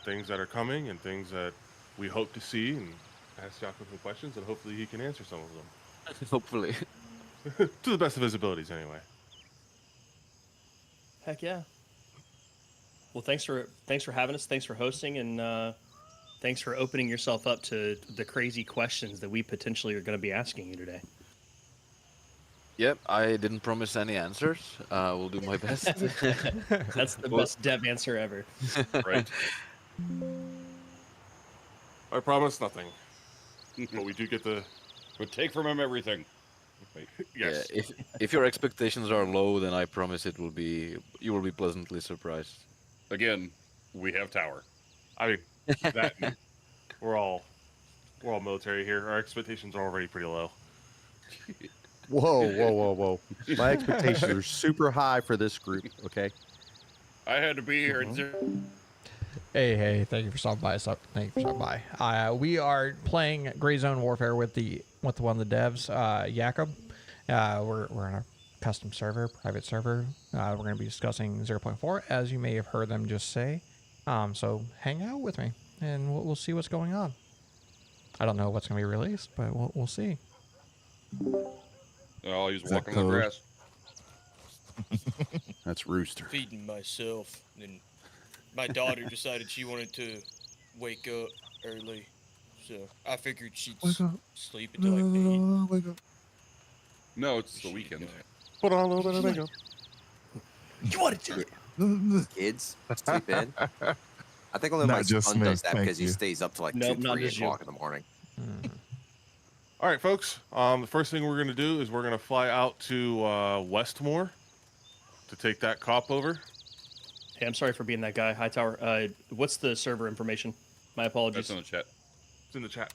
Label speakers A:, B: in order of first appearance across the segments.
A: things that are coming and things that we hope to see, and ask Jakob some questions, and hopefully he can answer some of
B: Hopefully.
A: them to the best of his abilities, anyway.
C: Heck yeah. Well, thanks for having us. Thanks for hosting, and thanks for opening yourself up to the crazy questions that we potentially are going to be asking you today.
B: Yep, I didn't promise any answers. We'll do my best.
C: That's the
B: Well-
C: best dev answer ever.
A: Right? I promise nothing, but we do get the
D: But take from him everything. Wait.
A: yes.
B: Yeah, if your expectations are low, then I promise you will be pleasantly surprised.
D: Again, we have tower.
A: I mean that we're all military here. Our expectations are already pretty low.
E: Whoa. My expectations are super high for this group, okay?
D: I had to be here at 0.
F: Hey, thank you for stopping by. We are playing Grayzone Warfare with one of the devs, Jakob. We're on a custom server, private server. We're going to be discussing 0.4, as you may have heard them just say. So hang out with me, and we'll see what's going on. I don't know what's going to be released, but we'll see.
D: Oh, he's
G: that
D: walking on the
G: code?
D: grass.
E: That's Rooster.
H: Feeding myself, and my daughter decided she wanted to wake up early, so I figured she'd
G: Wake up.
H: sleep until like 8.
G: Wake up.
D: No, it's the weekend.
A: Put on a little bit of makeup.
C: You want to
I: Kids sleep in. I think only
G: Not
I: my
G: just
I: son
G: me,
I: does that
G: thank
I: because he
G: you.
I: stays up to like
C: Nope,
I: 2,
C: not
I: 3
C: just you.
I: o'clock in the morning.
A: All right, folks. The first thing we're going to do is we're going to fly out to Westmore to take that cop over.
C: Hey, I'm sorry for being that guy. Hightower. What's the server information? My apologies.
D: That's in the chat.
A: It's in the chat.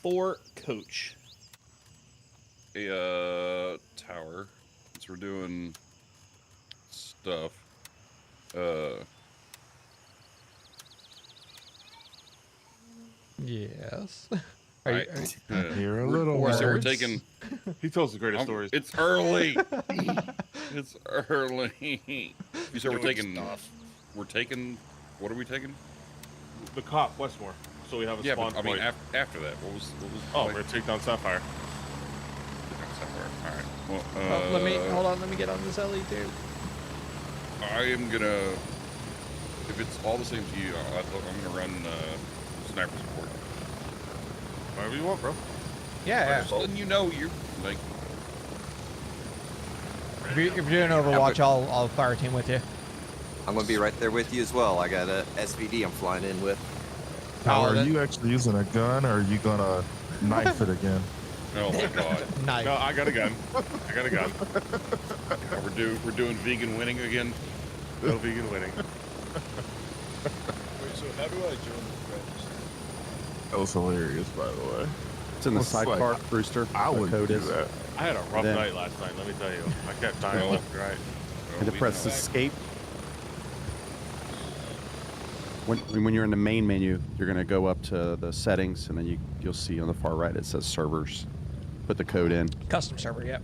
C: 10-4 coach.
D: A tower. Since we're doing stuff.
F: Yes.
D: I-
G: You're a little
D: we said we're
F: words.
D: taking.
A: He tells the greatest stories.
D: It's early. It's early. You said we're taking. We're taking. What are we taking?
A: The cop, Westmore. So we have a
D: Yeah,
A: spawn
D: but I mean
A: point.
D: after that, what was?
A: Oh, we're going to take down Sapphire.
D: All right. Well,
F: Let me hold on. Let me get on this LE too.
D: I am gonna. If it's all the same to you, I'm gonna run sniper support.
A: Whatever you want, bro.
F: Yeah.
D: Just letting you know you're like.
F: If you're doing Overwatch, I'll fire team with you.
I: I'm going to be right there with you as well. I got a SVD I'm flying in with.
G: Now,
F: Oh,
G: are
F: that-
G: you actually using a gun, or are you gonna knife it again?
D: Oh my god.
F: Nice.
A: No, I got a gun.
D: We're doing vegan winning again.
A: No vegan winning.
H: Wait, so how do I join the friends?
G: That was hilarious, by the way.
E: It's in the
G: Looks like
E: sidecar, Rooster.
G: I
E: The
G: would
E: code
G: do
E: is.
G: that.
A: I had a rough
E: Then-
A: night last night, let me tell you. I kept dying
D: Oh.
A: left and right.
E: And to press escape. When you're in the main menu, you're going to go up to the settings, and then you'll see on the far right it says servers. Put the code in.
F: Custom server. Yep.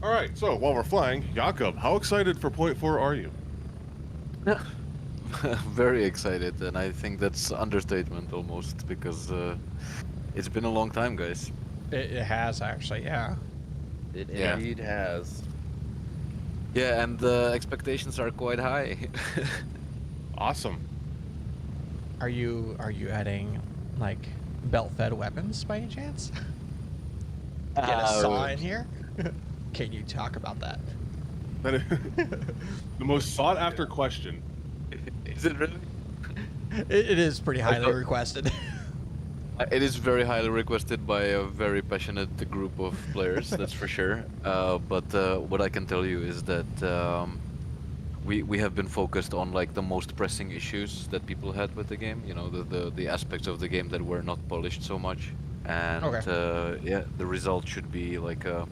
A: All right, so while we're flying, Jakob, how excited for Point 4 are you?
B: Very excited, and I think that's understatement almost because it's been a long time, guys.
F: It has actually. Yeah.
E: It
B: Yeah.
E: indeed has.
B: Yeah, and the expectations are quite high.
A: Awesome.
F: Are you adding like belt-fed weapons by any chance? Get a saw in here. Can you talk about that?
A: The most sought after question.
B: Is it really?
F: It is pretty highly
B: thought-
F: requested.
B: It is very highly requested by a very passionate group of players, that's for sure. But what I can tell you is that we have been focused on like the most pressing issues that people had with the game. You know, the aspects of the game that were not polished so much, and yeah, the result should be like a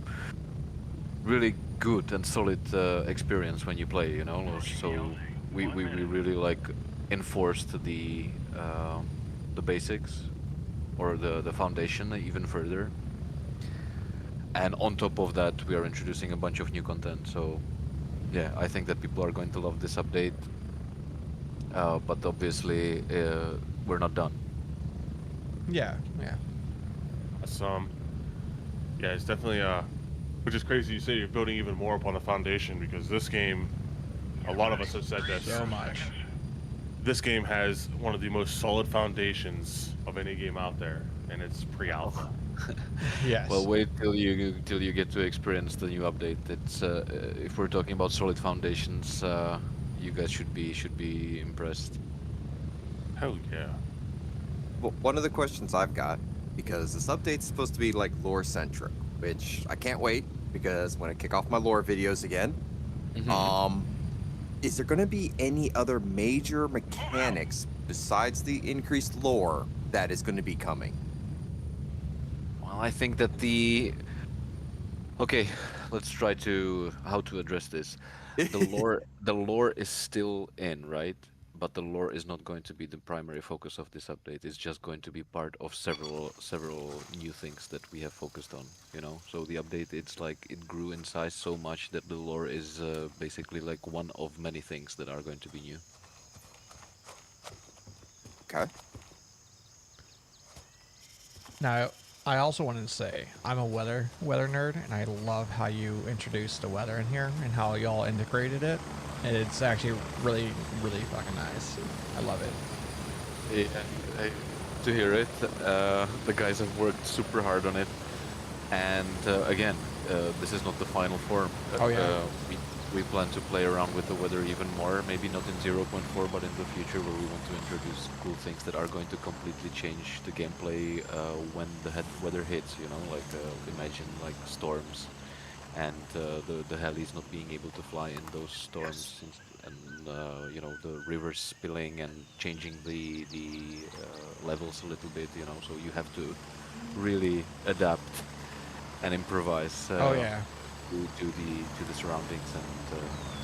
B: really good and solid experience when you play. You know, so we really like enforced the basics or the foundation even further. And on top of that, we are introducing a bunch of new content. So yeah, I think that people are going to love this update. but obviously we're not done.
F: Yeah, yeah.
A: That's yeah, it's definitely which is crazy. You say you're building even more upon the foundation because this game, a lot of us have said this.
F: So much.
A: This game has one of the most solid foundations of any game out there, and it's pre-alpha.
F: Yes.
B: Well, wait till you get to experience the new update. It's if we're talking about solid foundations, you guys should be impressed.
A: Hell yeah.
I: Well, one of the questions I've got, because this update's supposed to be like lore centric, which I can't wait because when I kick off my lore videos again, is there going to be any other major mechanics besides the increased lore that is going to be coming?
B: Well, I think that okay, let's try to how to address this. The lore is still in, right? But the lore is not going to be the primary focus of this update. It's just going to be part of several new things that we have focused on, you know? So the update, it's like it grew in size so much that the lore is basically like one of many things that are going to be new.
I: Okay.
F: Now, I also wanted to say I'm a weather nerd, and I love how you introduced the weather in here and how y'all integrated it. And it's actually really, really fucking nice. I love it.
B: Yeah, to hear it, the guys have worked super hard on it, and again, this is not the final form.
F: Oh, yeah.
B: We plan to play around with the weather even more, maybe not in 0.4, but in the future where we want to introduce cool things that are going to completely change the gameplay when the weather hits, you know, like imagine like storms and the helis not being able to fly in those storms, and you know, the rivers spilling and changing the levels a little bit, you know, so you have to really adapt and improvise.
F: Oh yeah.
B: To the surroundings and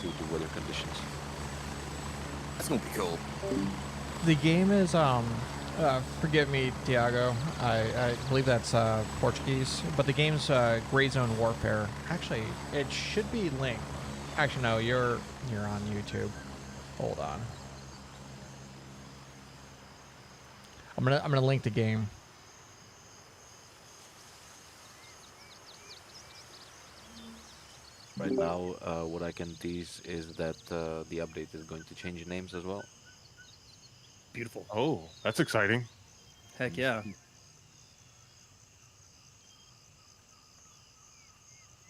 B: to the weather conditions.
I: That's going to be cool.
F: The game is forgive me, Tiago. I believe that's Portuguese, but the game's Grayzone Warfare. Actually, it should be linked. Actually, no, you're on YouTube. Hold on. I'm gonna link the game.
B: Right now, what I can tease is that the update is going to change names as well.
C: Beautiful.
A: Oh, that's exciting.
C: Heck yeah.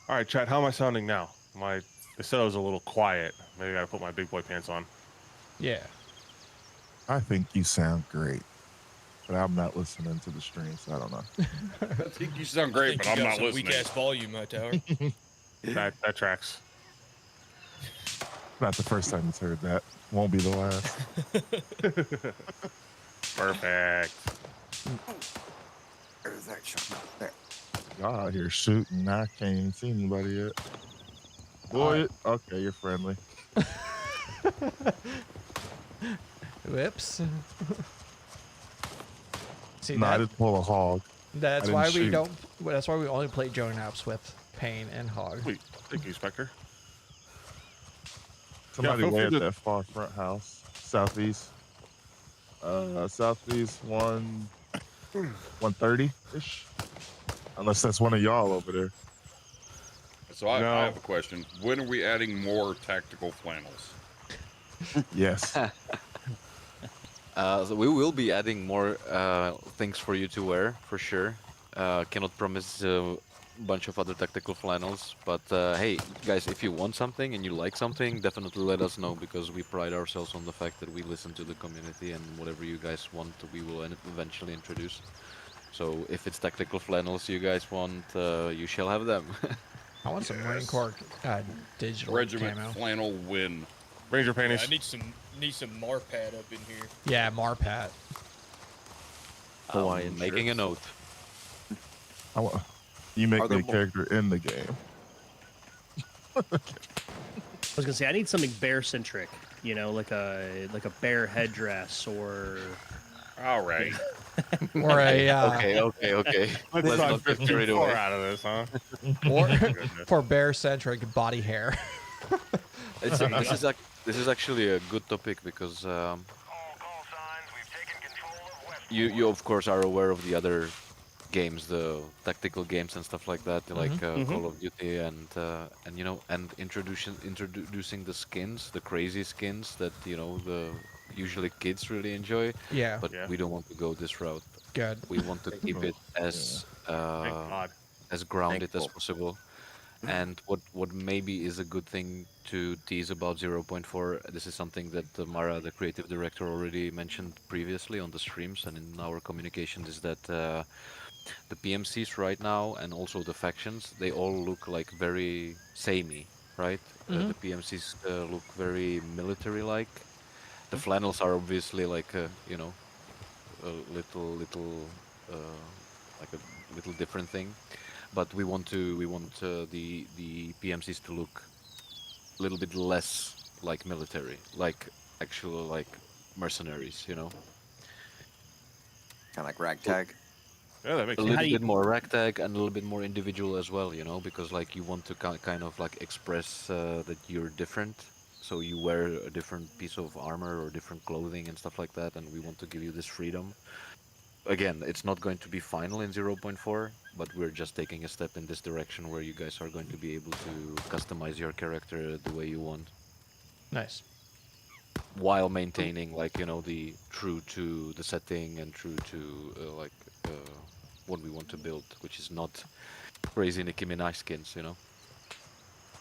A: All right, chat. How am I sounding now? They said I was a little quiet. Maybe I gotta put my big boy pants on.
F: Yeah.
G: I think you sound great, but I'm not listening to the stream, so I don't know.
D: I think you sound great, but I'm not listening.
H: Weak ass volume, my tower.
A: That tracks.
G: Not the first time he's heard that. Won't be the last.
A: Perfect.
I: There's that shot there.
G: Y'all out here shooting. I can't even see anybody yet. Boy, okay, you're friendly.
F: Whoops. See,
G: No, I just pull a hog.
F: that's
G: I
F: why
G: didn't
F: we
G: shoot.
F: don't. That's why we only play Joan apps with Pain and Hog.
A: Wait, thank you, Spectre.
G: Somebody
A: feel
G: way
A: free
G: at
A: to-
G: that far front house. Southeast. Southeast 130-ish. Unless that's one of y'all over there.
D: So I
A: No.
D: have a question. When are we adding more tactical flannels?
G: Yes.
B: So we will be adding more things for you to wear, for sure. Cannot promise a bunch of other tactical flannels, but hey, guys, if you want something and you like something, definitely let us know, because we pride ourselves on the fact that we listen to the community, and whatever you guys want, we will eventually introduce. So if it's tactical flannels you guys want, you shall have them.
F: I want some Marine Corps digital
D: Regiment
F: camo.
D: flannel win.
A: Ranger
H: Yeah,
A: panties.
H: I need some Marpad up in here.
F: Yeah, Marpat.
B: Hawaiian, making a note.
G: You make
I: Are
G: me
I: there
G: a
I: more-
G: character in the game.
C: I was gonna say I need something bear centric. You know, like a bear headdress or.
D: All right.
F: Or a
B: Okay. Let's not get carried
A: Four
B: away.
A: out of this, huh?
F: or
A: Goodness.
F: for bear centric body hair.
B: This is This is actually a good topic because you of course are aware of the other games, the tactical games and stuff like that, like Call of Duty and you know and introducing the skins, the crazy skins that you know the usually kids really enjoy.
F: Yeah.
B: But
A: Yeah.
B: we don't want to go this route.
F: Good.
B: We want to keep it
A: Thank God.
B: as grounded as
I: Thankful.
B: possible. And what maybe is a good thing to tease about zero point 0.4, this is something that Mara, the creative director, already mentioned previously on the streams and in our communications, is that the PMCs right now and also the factions, they all look like very samey, right? The PMCs look very military-like. The flannels are obviously like you know, a little like a little different thing, but we want the PMCs to look a little bit less like military, like actual like mercenaries, you know,
I: Kind of like ragtag.
A: Yeah, that makes
B: a
A: sense.
C: how
B: little
C: do you-
B: bit more ragtag and a little bit more individual as well, you know, because like you want to kind of like express that you're different. So you wear a different piece of armor or different clothing and stuff like that, and we want to give you this freedom. Again, it's not going to be final in zero point 0.4, but we're just taking a step in this direction where you guys are going to be able to customize your character the way you want,
F: Nice.
B: while maintaining like you know the true to the setting and true to uh, what we want to build, which is not crazy Nicki Minaj skins, you know.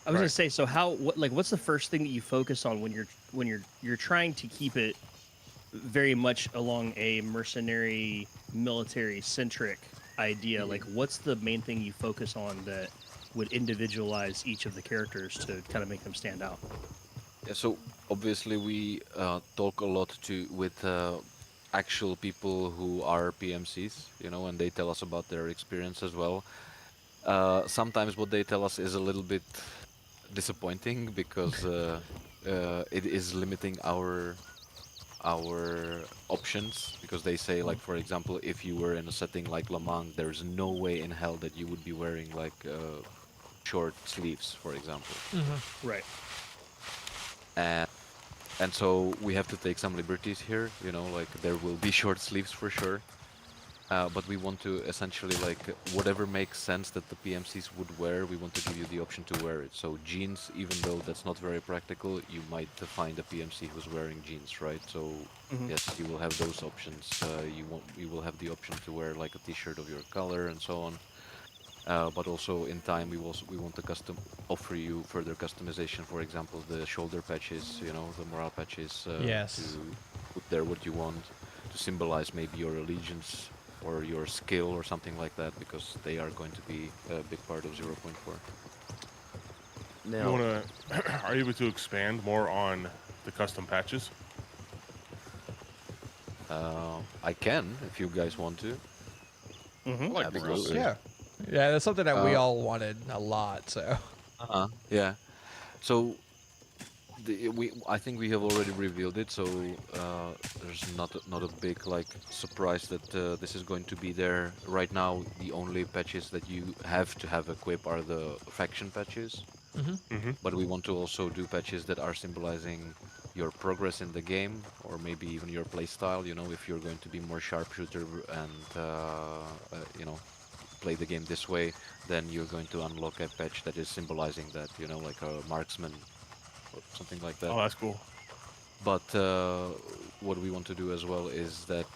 C: I was gonna say, so what's the first thing that you focus on when you're trying to keep it very much along a mercenary, military centric idea? Like, what's the main thing you focus on that would individualize each of the characters to kind of make them stand out?
B: Yeah, so obviously we talk a lot with actual people who are PMCs, you know, and they tell us about their experience as well. Sometimes what they tell us is a little bit disappointing because it is limiting our options, because they say like, for example, if you were in a setting like Lamang, there's no way in hell that you would be wearing like short sleeves, for example.
C: Right.
B: And and so we have to take some liberties here, you know, like there will be short sleeves for sure. But we want to essentially like whatever makes sense that the PMCs would wear, we want to give you the option to wear it. So jeans, even though that's not very practical, you might find a PMC who's wearing jeans, right? So yes, you will have those options. You will have the option to wear like a T-shirt of your color and so on. But also in time, we want to offer you further customization. For example, the shoulder patches, you know, the morale patches.
F: Yes.
B: To put there what you want to symbolize maybe your allegiance or your skill or something like that, because they are going to be a big part of 0.4.
A: You
J: Now,
A: wanna? Are you able to expand more on the custom patches?
B: I can, if you guys want to.
D: I like morale.
J: absolutely.
F: Yeah. Yeah, that's something that we
B: Uh,
F: all wanted a lot. So.
B: Yeah. So I think we have already revealed it, so there's not a big like surprise that this is going to be there. Right now, the only patches that you have to have equipped are the faction patches. But we want to also do patches that are symbolizing your progress in the game, or maybe even your playstyle. You know, if you're going to be more sharpshooter and you know, play the game this way, then you're going to unlock a patch that is symbolizing that. You know, like a marksman or something like that.
A: Oh, that's cool.
B: But what we want to do as well is that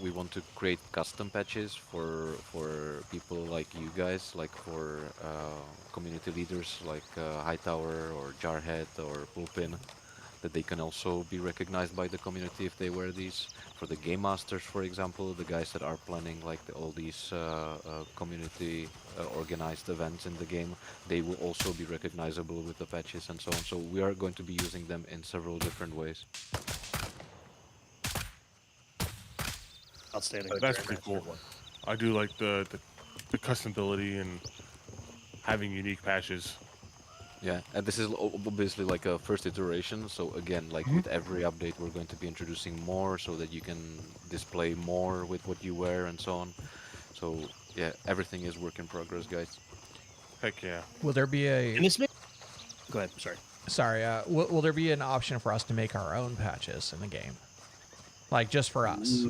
B: we want to create custom patches for people like you guys, like for community leaders like Hightower or Jarhead or Pulpin, that they can also be recognized by the community if they wear these. For the game masters, for example, the guys that are planning like all these community organized events in the game, they will also be recognizable with the patches and so on. So we are going to be using them in several different ways.
C: Outstanding.
A: That's pretty cool. I do like the customability and having unique patches.
B: Yeah, and this is obviously like a first iteration, so again, like with every update, we're going to be introducing more so that you can display more with what you wear and so on. So yeah, everything is work in progress, guys.
A: Heck yeah.
F: Will there be a?
C: And this may... Go ahead. Sorry.
F: Sorry. Will there be an option for us to make our own patches in the game, like just for us,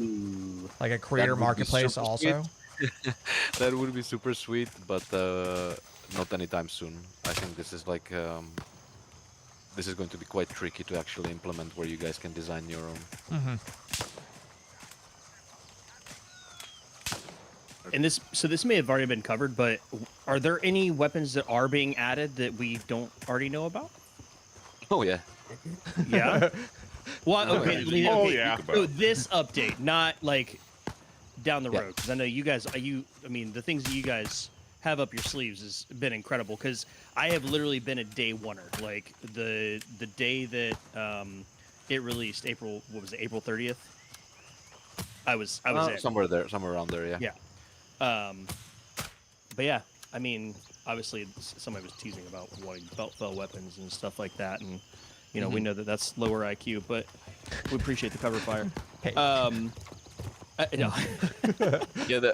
F: like a creator
B: would be
F: marketplace
B: super
F: also?
B: That would be super sweet, but not anytime soon. I think this is like this is going to be quite tricky to actually implement, where you guys can design your own.
F: Mm-hmm.
C: And this may have already been covered, but are there any weapons that are being added that we don't already know about?
B: Oh yeah.
C: Yeah. Well, okay.
D: yeah.
A: Oh,
C: okay.
A: yeah.
C: So this update, not like down the
B: Yeah.
C: road, because I know you guys. I mean, the things that you guys have up your sleeves has been incredible. Because I have literally been a day oneer. Like the day that it released, April. What was it? April 30th. I was in.
B: Somewhere there, somewhere around there. Yeah.
C: Yeah. But yeah, I mean, obviously somebody was teasing about wanting belt fell weapons and stuff like that, and you know we know that that's lower IQ, but we appreciate the cover fire.
F: Hey.
C: No.
B: Yeah,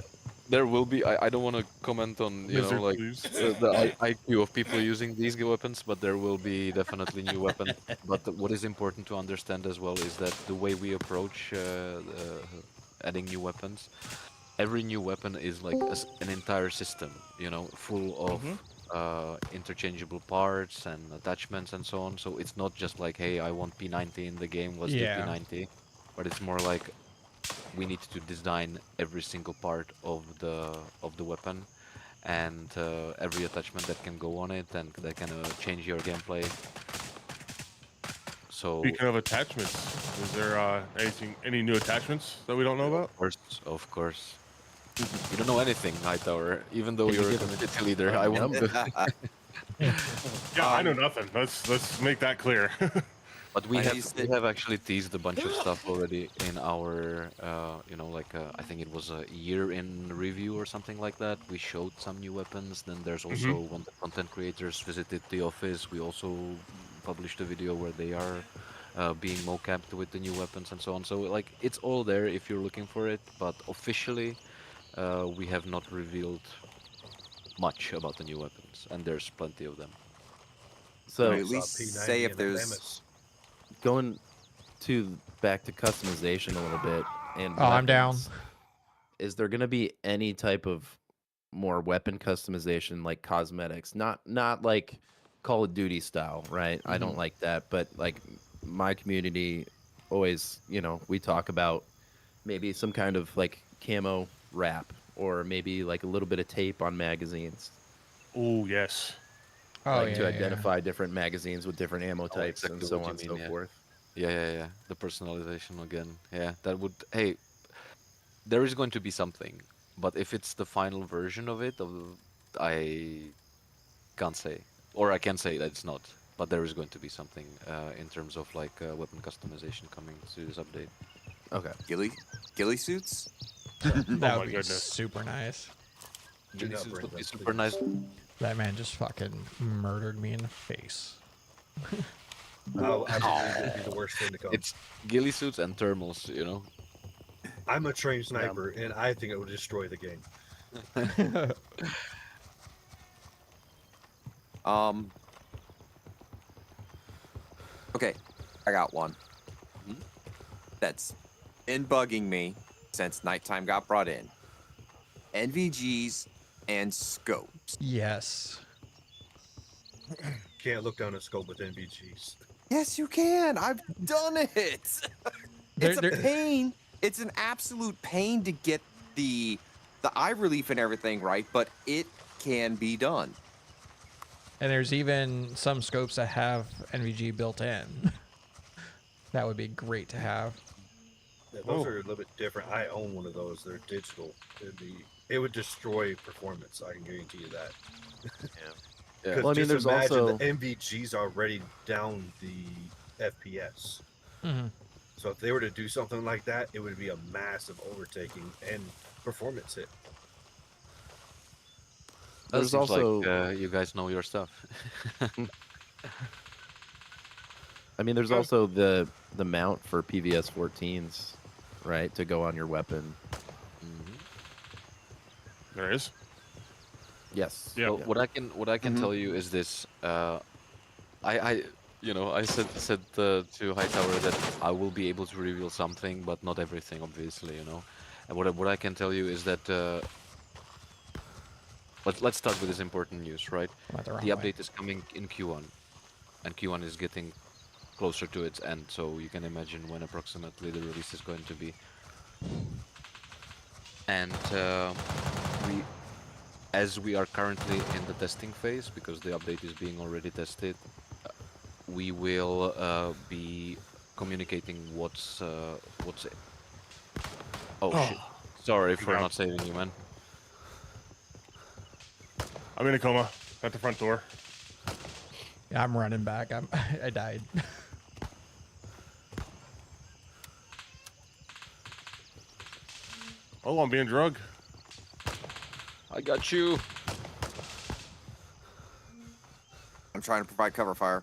B: there will be. I don't want to comment on
A: Lizard,
B: like
A: please.
B: the IQ of people using these weapons, but there will be definitely new weapons. But what is important to understand as well is that the way we approach adding new weapons, every new weapon is like an entire system, full of interchangeable parts and attachments and so on. So it's not just like, hey, I want P90 in the game, let's
F: Yeah.
B: do P90, but it's more like we need to design every single part of the weapon and every attachment that can go on it and that can change your gameplay. So
A: Speaking of attachments, is there any new attachments that we don't know about?
B: of course. You don't know anything, Hightower. Even though
E: Can you
B: you're a
E: give 'em-
B: community leader, I want to.
A: Yeah, I know nothing. Let's make that clear.
B: But we
I: I
B: have
I: used
B: we
I: it-
B: have actually teased a bunch of stuff already in our I think it was a year in review or something like that. We showed some new weapons. Then there's also when the content creators visited the office, we also published a video where they are being mocapped with the new weapons and so on. So like it's all there if you're looking for it. But officially, we have not revealed much about the new weapons, and there's plenty of them.
I: So
J: I
I: at
J: saw
I: least
J: P90
I: say if
J: and the
I: there's
J: Nemesis.
K: Going back to customization a little bit and
F: Oh, I'm down.
K: weapons, is there going to be any type of more weapon customization like cosmetics, not like Call of Duty style, right? I don't like that, but like my community always, we talk about maybe some kind of like camo wrap or maybe like a little bit of tape on magazines,
A: Oh yes.
F: Oh,
K: like to
F: yeah,
K: identify different magazines with different ammo types
B: exactly
K: and so
B: what you
K: on and
B: mean,
K: so
B: yeah.
K: forth.
B: Yeah. The personalization again. Yeah, that would. Hey, there is going to be something, but if it's the final version of it, I can't say, or I can say that it's not. But there is going to be something in terms of like weapon customization coming to this update.
K: Okay.
I: ghillie suits.
F: That
A: my
F: would be
A: goodness.
F: super nice.
J: Do not
B: This
J: bring
B: would be
J: them,
B: super
J: please.
B: nice.
F: That man just fucking murdered me in the face.
J: Oh, I believe it'd be the worst thing to come.
B: It's ghillie suits and thermals,
J: I'm a trained sniper, and I think it would destroy the game.
I: Okay, I got one. That's been bugging me since nighttime got brought in. NVGs and scopes.
F: Yes.
J: Can't look down a scope with NVGs.
I: Yes, you can. I've done it. It's a
F: They're-
I: pain. It's an absolute pain to get the eye relief and everything right, but it can be done.
F: And there's even some scopes that have NVG built in. That would be great to have.
J: Yeah, those are a little bit different. I own one of those. They're digital. It would destroy performance. I can guarantee you that.
B: Yeah.
J: Because
K: Well, I mean, there's
J: imagine
K: also-
J: the NVGs already down the FPS.
F: Mm-hmm.
J: So if they were to do something like that, it would be a massive overtaking and performance hit.
B: That
K: There's
B: seems
K: also-
B: like you guys know your stuff.
K: I mean, there's also the mount for PVS 14s, right, to go on your weapon.
A: There is.
K: Yes.
A: Yeah.
B: Well, what I can tell you is this: I You know, I said to Hightower that I will be able to reveal something, but not everything, obviously. You know, and what I can tell you is that let's start with this important news, right?
F: Went the
B: The
F: wrong way.
B: update is coming in Q1, and Q1 is getting closer to its end, so you can imagine when approximately the release is going to be. And we, as we are currently in the testing phase, because the update is being already tested, we will be communicating what's. Oh shit! Sorry for
A: Yeah.
B: not saving you, man.
A: I'm in a coma at the front door.
F: Yeah, I'm running back. I died.
A: Oh, I'm being drugged.
B: I got you.
I: I'm trying to provide cover fire.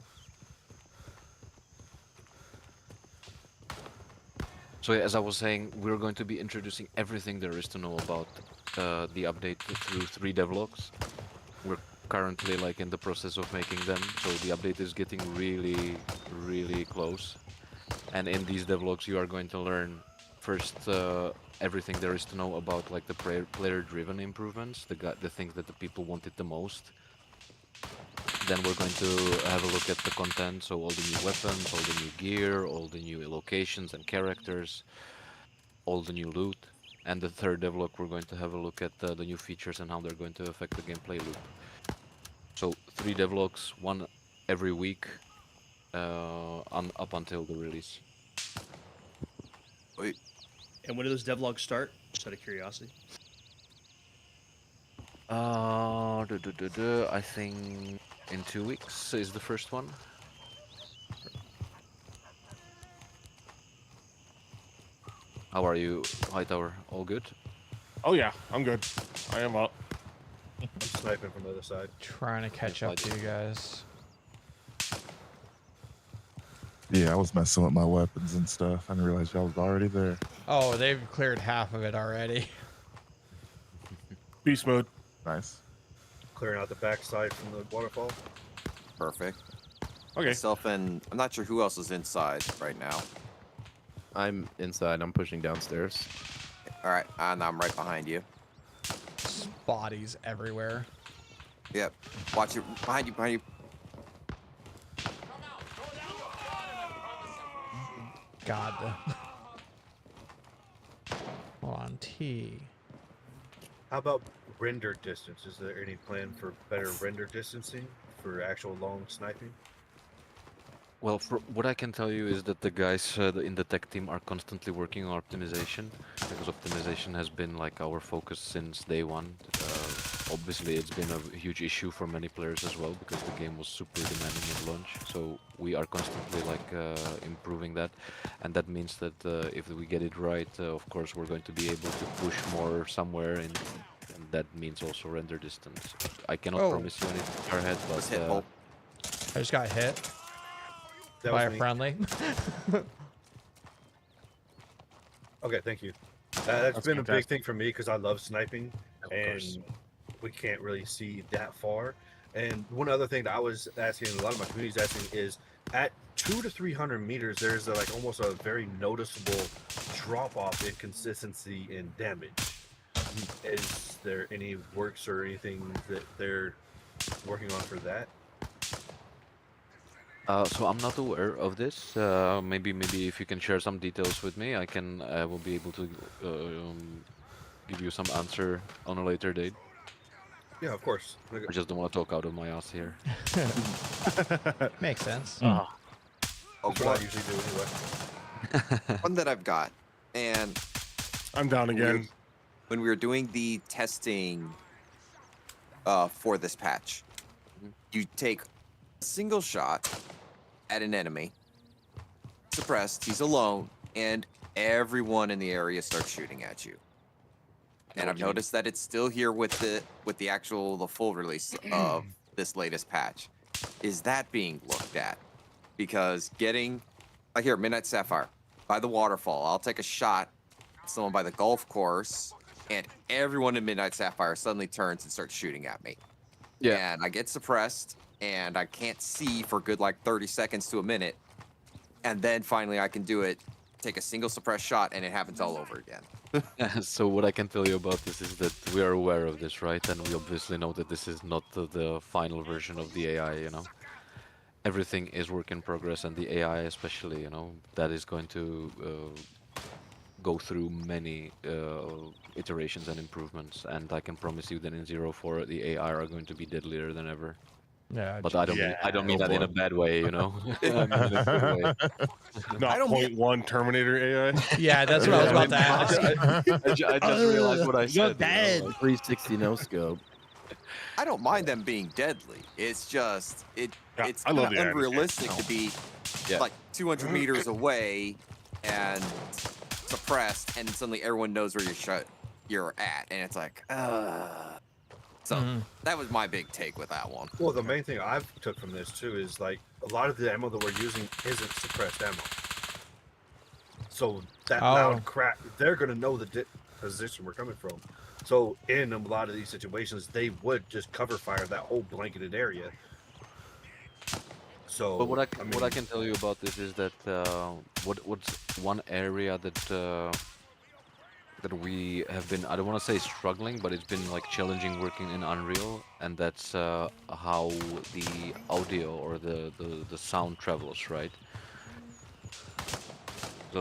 B: So yeah, as I was saying, we're going to be introducing everything there is to know about the update through 3 devlogs. We're currently like in the process of making them, so the update is getting really, really close. And in these devlogs, you are going to learn first everything there is to know about like the player-driven improvements, the things that the people wanted the most. Then we're going to have a look at the content, so all the new weapons, all the new gear, all the new locations and characters, all the new loot. And the third devlog, we're going to have a look at the new features and how they're going to affect the gameplay loop. So 3 devlogs, one every week, up until the release.
I: Wait,
C: And when do those devlogs start? Just out of curiosity.
B: I think in 2 weeks is the first one. How are you, Hightower? All good?
A: Oh yeah, I'm good. I am up.
J: I'm sniping from the other side.
F: Trying to catch up to you guys.
G: Yeah, I was messing with my weapons and stuff. I didn't realize y'all was already there.
F: Oh, they've cleared half of it already.
A: Beast mode.
G: Nice.
J: Clearing out the backside from the waterfall.
I: perfect.
A: Okay.
I: Myself and I'm not sure who else is inside right now.
K: I'm inside. I'm pushing downstairs.
I: All right, and I'm right behind you.
F: Bodies everywhere.
I: Yep. Watch it behind you. Behind you.
F: God. Hold on, T.
J: How about render distance? Is there any plan for better render distancing for actual long sniping?
B: Well, what I can tell you is that the guys in the tech team are constantly working on optimization, because optimization has been like our focus since day one. Obviously, it's been a huge issue for many players as well, because the game was super demanding at launch. So we are constantly like improving that, and that means that if we get it right, of course, we're going to be able to push more somewhere in. And that means also render distance. I cannot promise you anything far ahead,
I: Let's
B: but
I: hit Bolt.
F: I just got hit
J: That
F: by
J: was
F: a
J: me.
F: friendly.
J: Okay, thank you. That's been a big
A: fantastic.
J: thing for me because I love sniping,
B: Of
J: and
B: course.
J: we can't really see that far. And one other thing that I was asking, and a lot of my community is asking, is at 200 to 300 meters, there's like almost a very noticeable drop off in consistency in damage. Is there any works or anything that they're working on for that?
B: So I'm not aware of this. Maybe if you can share some details with me, I will be able to give you some answer on a later date.
J: Yeah, of course.
B: I just don't want to talk out of my ass here.
F: Makes sense.
I: Oh,
J: That's what I usually do anyway.
I: one that I've got, and
A: I'm down again.
I: when we were doing the testing for this patch, you take a single shot at an enemy, suppressed, he's alone, and everyone in the area starts shooting at you. And I've noticed that it's still here with the full release of this latest patch. Is that being looked at? Because getting like here, Midnight Sapphire, by the waterfall, I'll take a shot at someone by the golf course, and everyone in Midnight Sapphire suddenly turns and starts shooting at me.
B: Yeah.
I: And I get suppressed, and I can't see for good like 30 seconds to a minute. And then finally I can do it, take a single suppressed shot, and it happens all over again.
B: So what I can tell you about this is that we are aware of this, right? And we obviously know that this is not the final version of the AI, you know. Everything is work in progress, and the AI especially, you know, that is going to go through many iterations and improvements. And I can promise you that in 04, the AI are going to be deadlier than ever.
F: Yeah,
B: But I don't mean
A: Oh,
B: that in a
A: boy.
B: bad way, you know. I mean in a good way.
A: Not
I: don't
A: point one Terminator AI.
F: yeah, that's what I was about to ask.
B: I just realized what I said.
C: bad.
K: 360 no scope.
I: I don't mind them being deadly. It's just
A: Yeah,
I: it's
A: I
I: kind
A: love
I: of
A: the AI in this game.
I: unrealistic to be
B: Yeah.
I: like 200 meters away and suppressed, and suddenly everyone knows where you're at, and it's like, So that was my big take with that one.
J: Well, the main thing I've took from this too is like a lot of the ammo that we're using isn't suppressed ammo. So that loud crack, they're gonna know the position we're coming from. So in a lot of these situations, they would just cover fire that whole blanketed area. So,
B: But what I can tell you about this is that what's one area that that we have been, I don't want to say struggling, but it's been like challenging working in Unreal, and that's how the audio or the sound travels, right?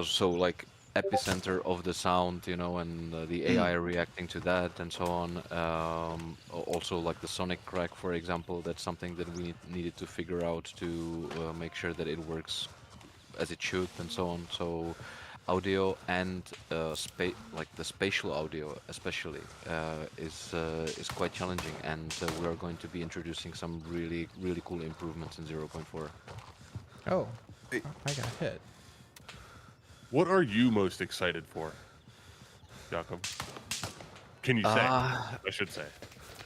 B: So like epicenter of the sound, you know, and the AI reacting to that and so on. Also like the sonic crack, for example, that's something that we needed to figure out to make sure that it works as it should and so on. So audio and like the spatial audio especially is quite challenging, and we are going to be introducing some really cool improvements in 0.4.
F: Oh, I got hit.
A: What are you most excited for, Jakob? Can you say? I should say.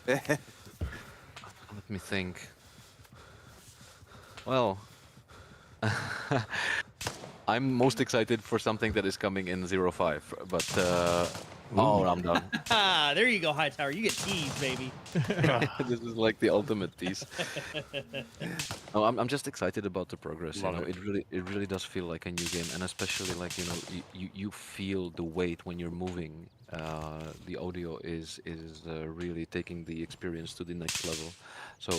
B: Let me think. Well, I'm most excited for something that is coming in 05, but oh, I'm done.
C: Ah, there you go, Hightower. You get teased, baby.
B: This is like the ultimate tease. No, I'm just excited about the progress.
A: Love
B: you know,
A: it.
B: it really does feel like a new game, and especially like, you know, you feel the weight when you're moving. The audio is really taking the experience to the next level. So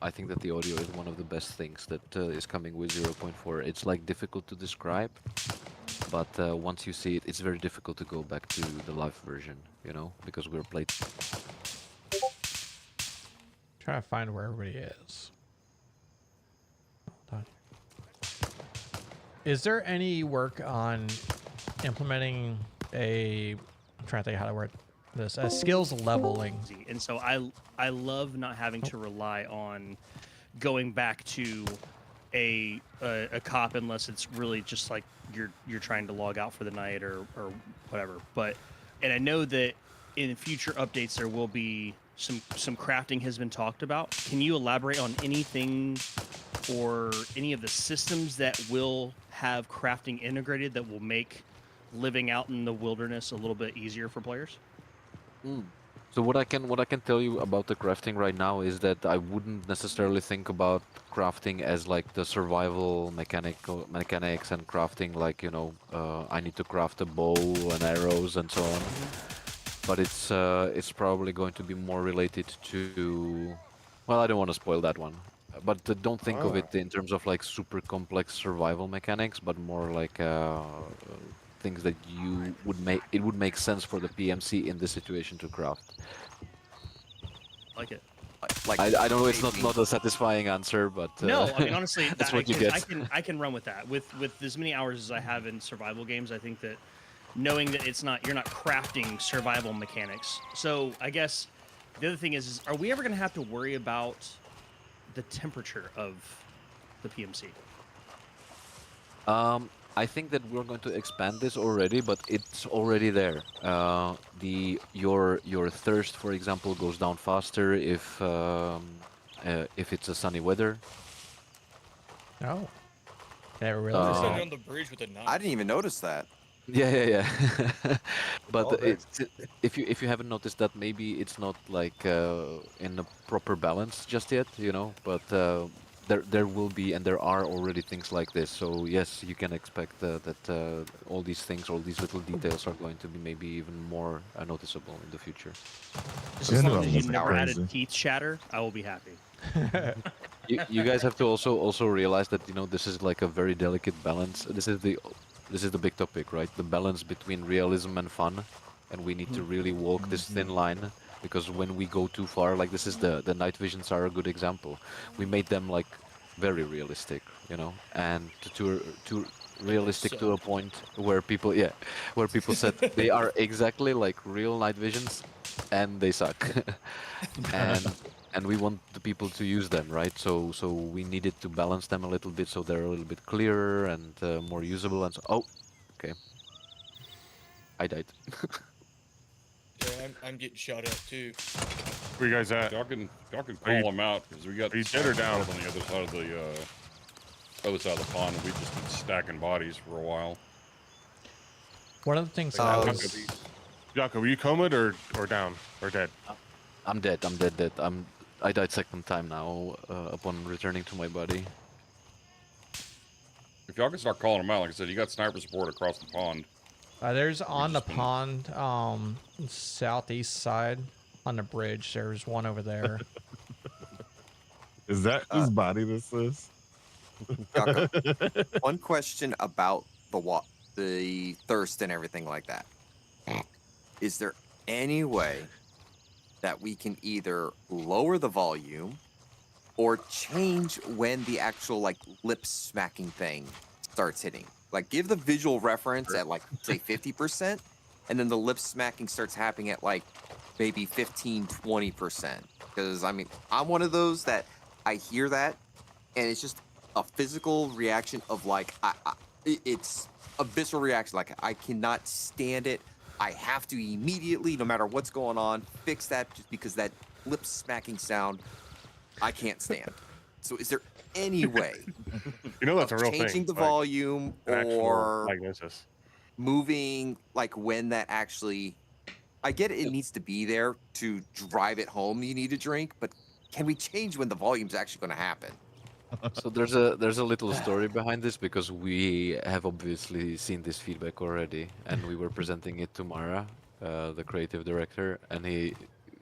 B: I think that the audio is one of the best things that is coming with 0.4. It's like difficult to describe, but once you see it, it's very difficult to go back to the live version, you know, because we're played.
F: Trying to find where everybody is. Hold on. Is there any work on implementing I'm trying to think how to word this, skills leveling?
C: And so I love not having to rely on going back to a cop unless it's really just like you're trying to log out for the night or whatever. And I know that in future updates there will be some crafting has been talked about. Can you elaborate on anything or any of the systems that will have crafting integrated that will make living out in the wilderness a little bit easier for players?
B: So what I can tell you about the crafting right now is that I wouldn't necessarily think about crafting as like the survival mechanics and crafting like, you know, I need to craft a bow and arrows and so on. But it's probably going to be more related to, well, I don't want to spoil that one. But don't think of it in terms of like super complex survival mechanics, but more like things that it would make sense for the PMC in this situation to craft.
C: Like it.
I: Like
B: I don't know, it's not a satisfying answer, but
C: No, I mean honestly,
B: that's what you get.
C: I can run with that. With as many hours as I have in survival games, I think that knowing that you're not crafting survival mechanics. So I guess the other thing is are we ever going to have to worry about the temperature of the PMC?
B: I think that we're going to expand this already, but it's already there. Your thirst, for example, goes down faster if it's a sunny weather.
F: Oh, never
H: We're
F: realized
H: sitting
F: that.
H: on the bridge with a knife.
I: I didn't even notice that.
B: Yeah. But
J: All day.
B: if you haven't noticed that, maybe it's not like in a proper balance just yet, But there will be, and there are already things like this. So yes, you can expect that all these things, all these little details, are going to be maybe even more noticeable in the future.
C: Just as long as you
G: Genuinely
C: never
G: crazy.
C: added teeth chatter, I will be happy.
B: You guys have to also realize that this is like a very delicate balance. This is the big topic, right? The balance between realism and fun, and we need to really walk this thin line, because when we go too far, like this is the night visions are a good example. We made them like very realistic, and to realistic to a
H: Sucked.
B: point where people said they are exactly like real night visions, and they suck. and and we want the people to use them, right? So we needed to balance them a little bit, so they're a little bit clearer and more usable. And so, okay, I died.
H: Yeah, I'm getting shot at too.
A: Where you guys at?
D: Y'all can
A: Are
D: call
A: you-
D: them out, because we got
A: are you dead or down?
D: on the other side of the pond, and we've just been stacking bodies for a while.
F: One of the things that I
I: Oh,
F: was
A: Jocko, were you comed or down or dead?
B: I'm dead. I died second time now upon returning to my body.
D: If y'all can start calling them out, like I said, you got sniper support across the pond.
F: there's on the
D: just been-
F: pond, southeast side on the bridge. There's one over there.
G: Is that whose body this is?
I: Jakob, one question about the thirst and everything like that. Is there any way that we can either lower the volume or change when the actual like lip smacking thing starts hitting? Like give the visual reference at like say 50%, and then the lip smacking starts happening at like maybe 15-20%. Because I mean, I'm one of those that I hear that and it's just a physical reaction of like it's a visceral reaction. Like I cannot stand it. I have to immediately, no matter what's going on, fix that just because that lip smacking sound I can't stand. So is there any way
A: That's a
I: of
A: real
I: changing
A: thing.
I: the
A: like,
I: volume
A: an actual
I: or
A: diagnosis.
I: moving like when that actually I get it, it needs to be there to drive it home you need a drink, but can we change when the volume's actually going to happen?
B: So there's a little story behind this, because we have obviously seen this feedback already, and we were presenting it to Mara, the creative director, and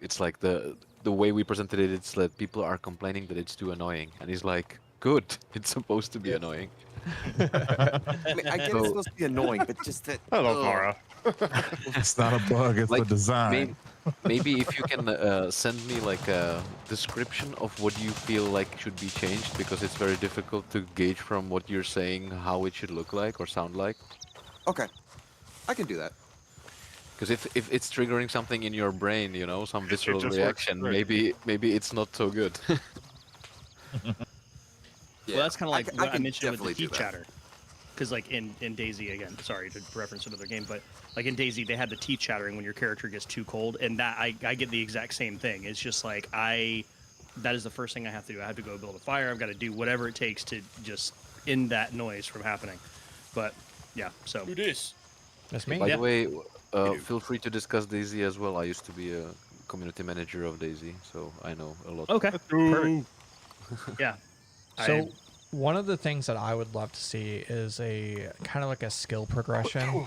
B: it's like the way we presented it, it's that people are complaining that it's too annoying, and he's like, good, it's supposed to be annoying.
I: I mean, I get it's
B: So-
I: supposed to be annoying, but just that.
A: Hello,
I: ugh.
A: Mara.
G: It's not a bug, it's
B: Like,
G: a design.
B: Maybe if you can send me like a description of what you feel like should be changed, because it's very difficult to gauge from what you're saying how it should look like or sound like.
I: Okay, I can do that.
B: Because if it's triggering something in your brain, some visceral
A: just works
B: reaction,
A: great.
B: maybe it's not so good.
I: Yeah,
C: Well, that's kind of like what I
I: can
C: mentioned with the
I: definitely do
C: teeth
I: that.
C: chatter. Because like in Daisy, again, sorry to reference another game, but like in Daisy, they had the teeth chattering when your character gets too cold, and that I get the exact same thing. It's just like that is the first thing I have to do. I have to go build a fire. I've got to do whatever it takes to just end that noise from happening. But yeah, so
H: Who this?
F: That's me.
B: By
C: Yeah.
B: the way, feel free to discuss Daisy as well. I used to be a community manager of Daisy, so I know a lot.
C: okay, perfect. Yeah.
F: So one of the things that I would love to see is a kind of like a skill progression.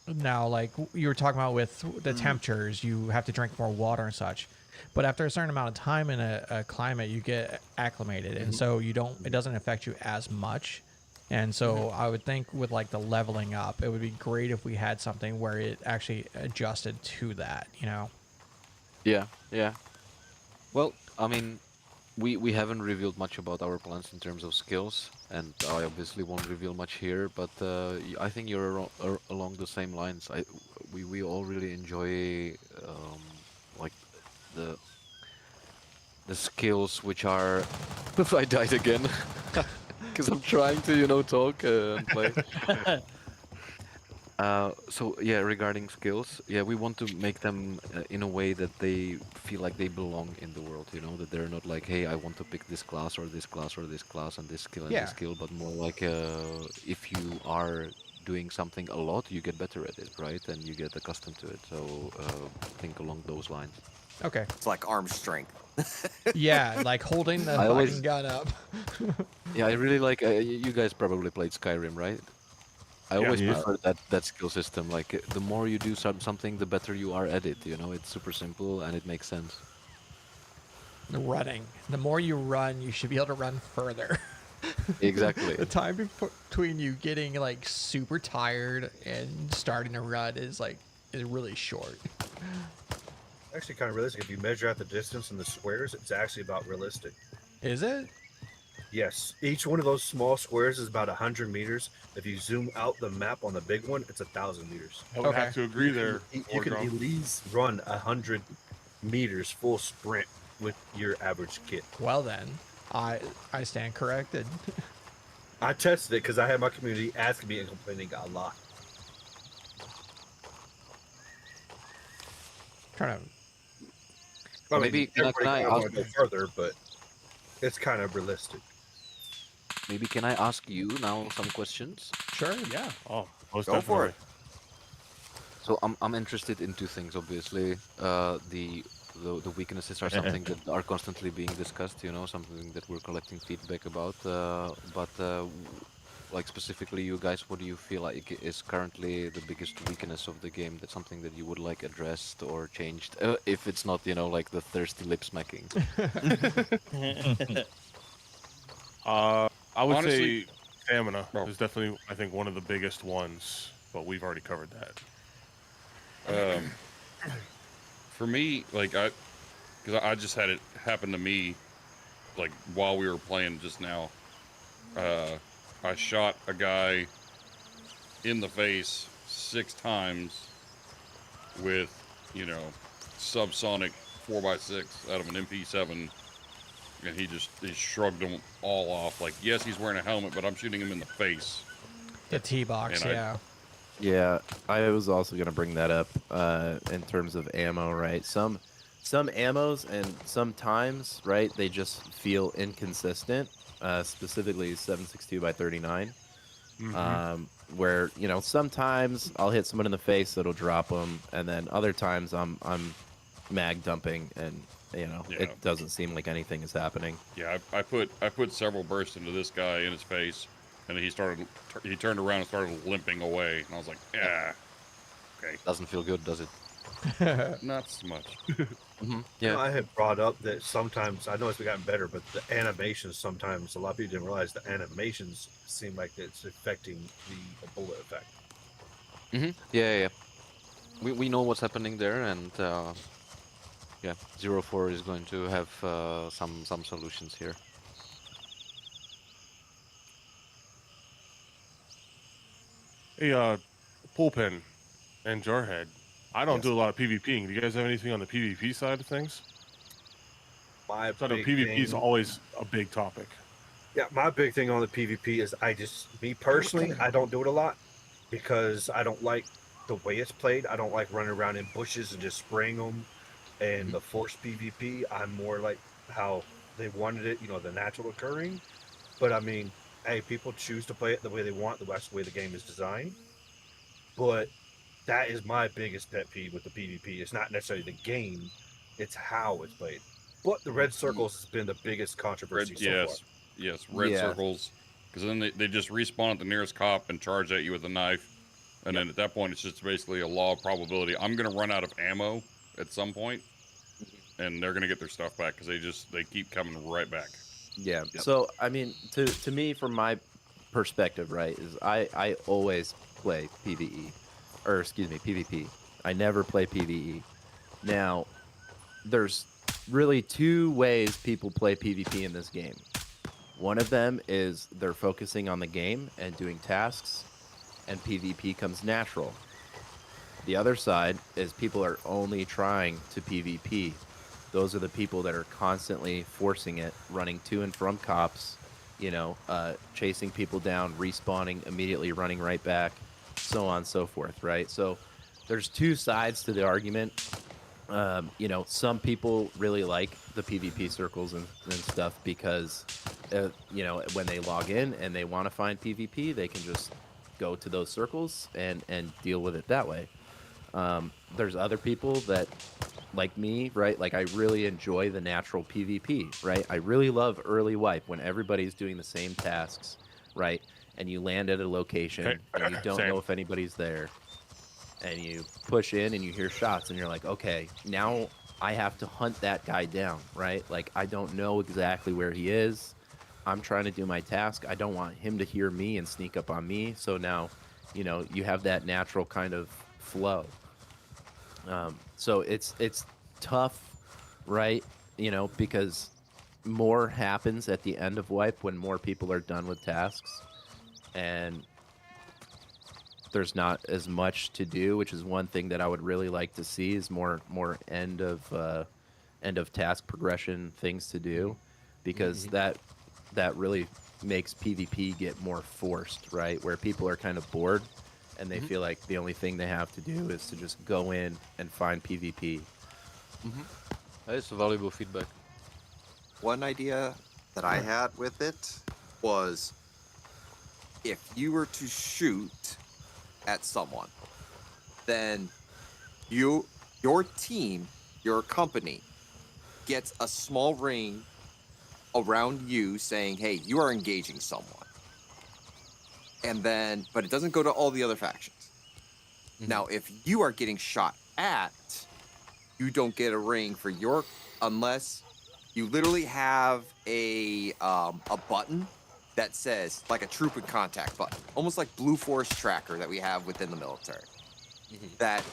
F: Now, like you were talking about with the temperatures, you have to drink more water and such. But after a certain amount of time in a climate, you get acclimated, and so it doesn't affect you as much. And so I would think with like the leveling up, it would be great if we had something where it actually adjusted to that,
B: Yeah. Well, I mean, we haven't revealed much about our plans in terms of skills, and I obviously won't reveal much here. But I think you're along the same lines. We all really enjoy like the skills which are. I died again because I'm trying to talk and play. So yeah, regarding skills, yeah, we want to make them in a way that they feel like they belong in the world. That they're not like, hey, I want to pick this class or this class or this class and this skill and
F: Yeah.
B: this skill, but more like if you are doing something a lot, you get better at it, right? And you get accustomed to it. So think along those lines.
F: Okay.
I: It's like arm strength.
F: Yeah, like holding the
B: I
F: fucking
B: always-
F: gun up.
B: Yeah, I really like. You guys probably played Skyrim, right? I always
G: Yeah.
B: prefer that skill system. Like the more you do something, the better you are at it. You know, it's super simple and it makes sense.
F: The running. The more you run, you should be able to run further.
B: Exactly.
F: The time between you getting like super tired and starting to run is really short.
J: Actually, kind of realistic. If you measure out the distance in the squares, it's actually about realistic.
F: Is it?
J: Yes, each one of those small squares is about 100 meters. If you zoom out the map on the big one, it's 1,000 meters.
A: I would
F: Okay.
A: have to agree there.
J: You can
A: Wardrum.
J: at least run 100 meters full sprint with your average kit.
F: Well then, I stand corrected.
J: I tested it because I had my community asking me and complaining a lot.
F: Trying to.
J: I
B: Maybe
J: mean,
B: can I
J: everybody
B: ask-
J: want to go further, but it's kind of realistic.
B: Maybe can I ask you now some questions?
F: Sure.
C: Yeah.
A: Oh, most
I: Go for
A: definitely.
B: So I'm interested in two things. Obviously, the weaknesses are something that are constantly being discussed. You know, something that we're collecting feedback about. Like specifically, you guys, what do you feel like is currently the biggest weakness of the game? That's something that you would like addressed or changed, if it's not, you know, like the thirsty lip smacking.
A: I would
D: Honestly-
A: say stamina
D: Oh.
A: is definitely, I think, one of the biggest ones, but we've already covered that.
D: For me, like because I just had it happen to me, like while we were playing just now. I shot a guy in the face 6 times with, you know, subsonic 4x6 out of an MP7, and he shrugged them all off. Like, yes, he's wearing a helmet, but I'm shooting him in the face.
F: The T box.
D: And
F: Yeah.
K: Yeah, I was also gonna bring that up in terms of ammo, right? Some ammos and sometimes, right, they just feel inconsistent. Specifically 7.62 by 39, where you know sometimes I'll hit someone in the face that'll drop them, and then other times I'm mag dumping, and you know
D: Yeah.
K: it doesn't seem like anything is happening.
D: Yeah, I put several bursts into this guy in his face, and he turned around and started limping away, and I was like, yeah, okay,
B: Doesn't feel good, does it?
D: not so much.
J: You know, I had brought up that sometimes, I know it's gotten better, but the animations sometimes, a lot of people didn't realize the animations seem like it's affecting the bullet effect.
B: Yeah. We know what's happening there, and yeah, 04 is going to have some solutions here.
A: Hey, Pulpin and Jarhead, I don't
J: Yes.
A: do a lot of PvPing. Do you guys have anything on the PvP side of things?
J: My
A: So I know
J: big
A: PvP is
J: thing-
A: always a big topic.
J: Yeah, my big thing on the PvP is me personally, I don't do it a lot because I don't like the way it's played. I don't like running around in bushes and just spraying them. And the forced PvP, I'm more like how they wanted it, you know, the natural occurring. But I mean, hey, people choose to play it the way they want. That's the way the game is designed. But that is my biggest pet peeve with the PvP. It's not necessarily the game, it's how it's played. But the red circles has been the biggest controversy so far.
D: Yes, red
K: Yeah.
D: circles, because then they just respawn at the nearest cop and charge at you with a knife, and then at that point it's just basically a law of probability. I'm gonna run out of ammo at some point, and they're gonna get their stuff back because they keep coming right back.
K: Yeah.
A: Yep.
K: So I mean, to me, from my perspective, right, is I always play PvE, or excuse me, PvP. I never play PvE. Now, there's really 2 ways people play PvP in this game. One of them is they're focusing on the game and doing tasks, and PvP comes natural. The other side is people are only trying to PvP. Those are the people that are constantly forcing it, running to and from cops, you know, chasing people down, respawning, immediately running right back, so on and so forth, right? So there's 2 sides to the argument. You know, some people really like the PvP circles and stuff because, you know, when they log in and they want to find PvP, they can just go to those circles and deal with it that way. There's other people that, like me, right? Like I really enjoy the natural PvP, right? I really love early wipe when everybody's doing the same tasks, right? And you land at a location and you don't
A: Same.
K: know if anybody's there, and you push in and you hear shots and you're like, okay, now I have to hunt that guy down, right? Like I don't know exactly where he is. I'm trying to do my task. I don't want him to hear me and sneak up on me. So now, you have that natural kind of flow. So it's tough, right? Because more happens at the end of wipe when more people are done with tasks, and there's not as much to do, which is one thing that I would really like to see is more end of task progression things to do, because that really makes PvP get more forced, right? Where people are kind of bored and they feel like the only thing they have to do is to just go in and find PvP.
B: That is valuable feedback.
I: One idea that I had with it was if you were to shoot at someone, then your team, your company gets a small ring around you saying, hey, you are engaging someone. And then, but it doesn't go to all the other factions. Now, if you are getting shot at, you don't get a ring for your, unless you literally have a button that says, like a troop in contact button, almost like Blue Force Tracker that we have within the military. That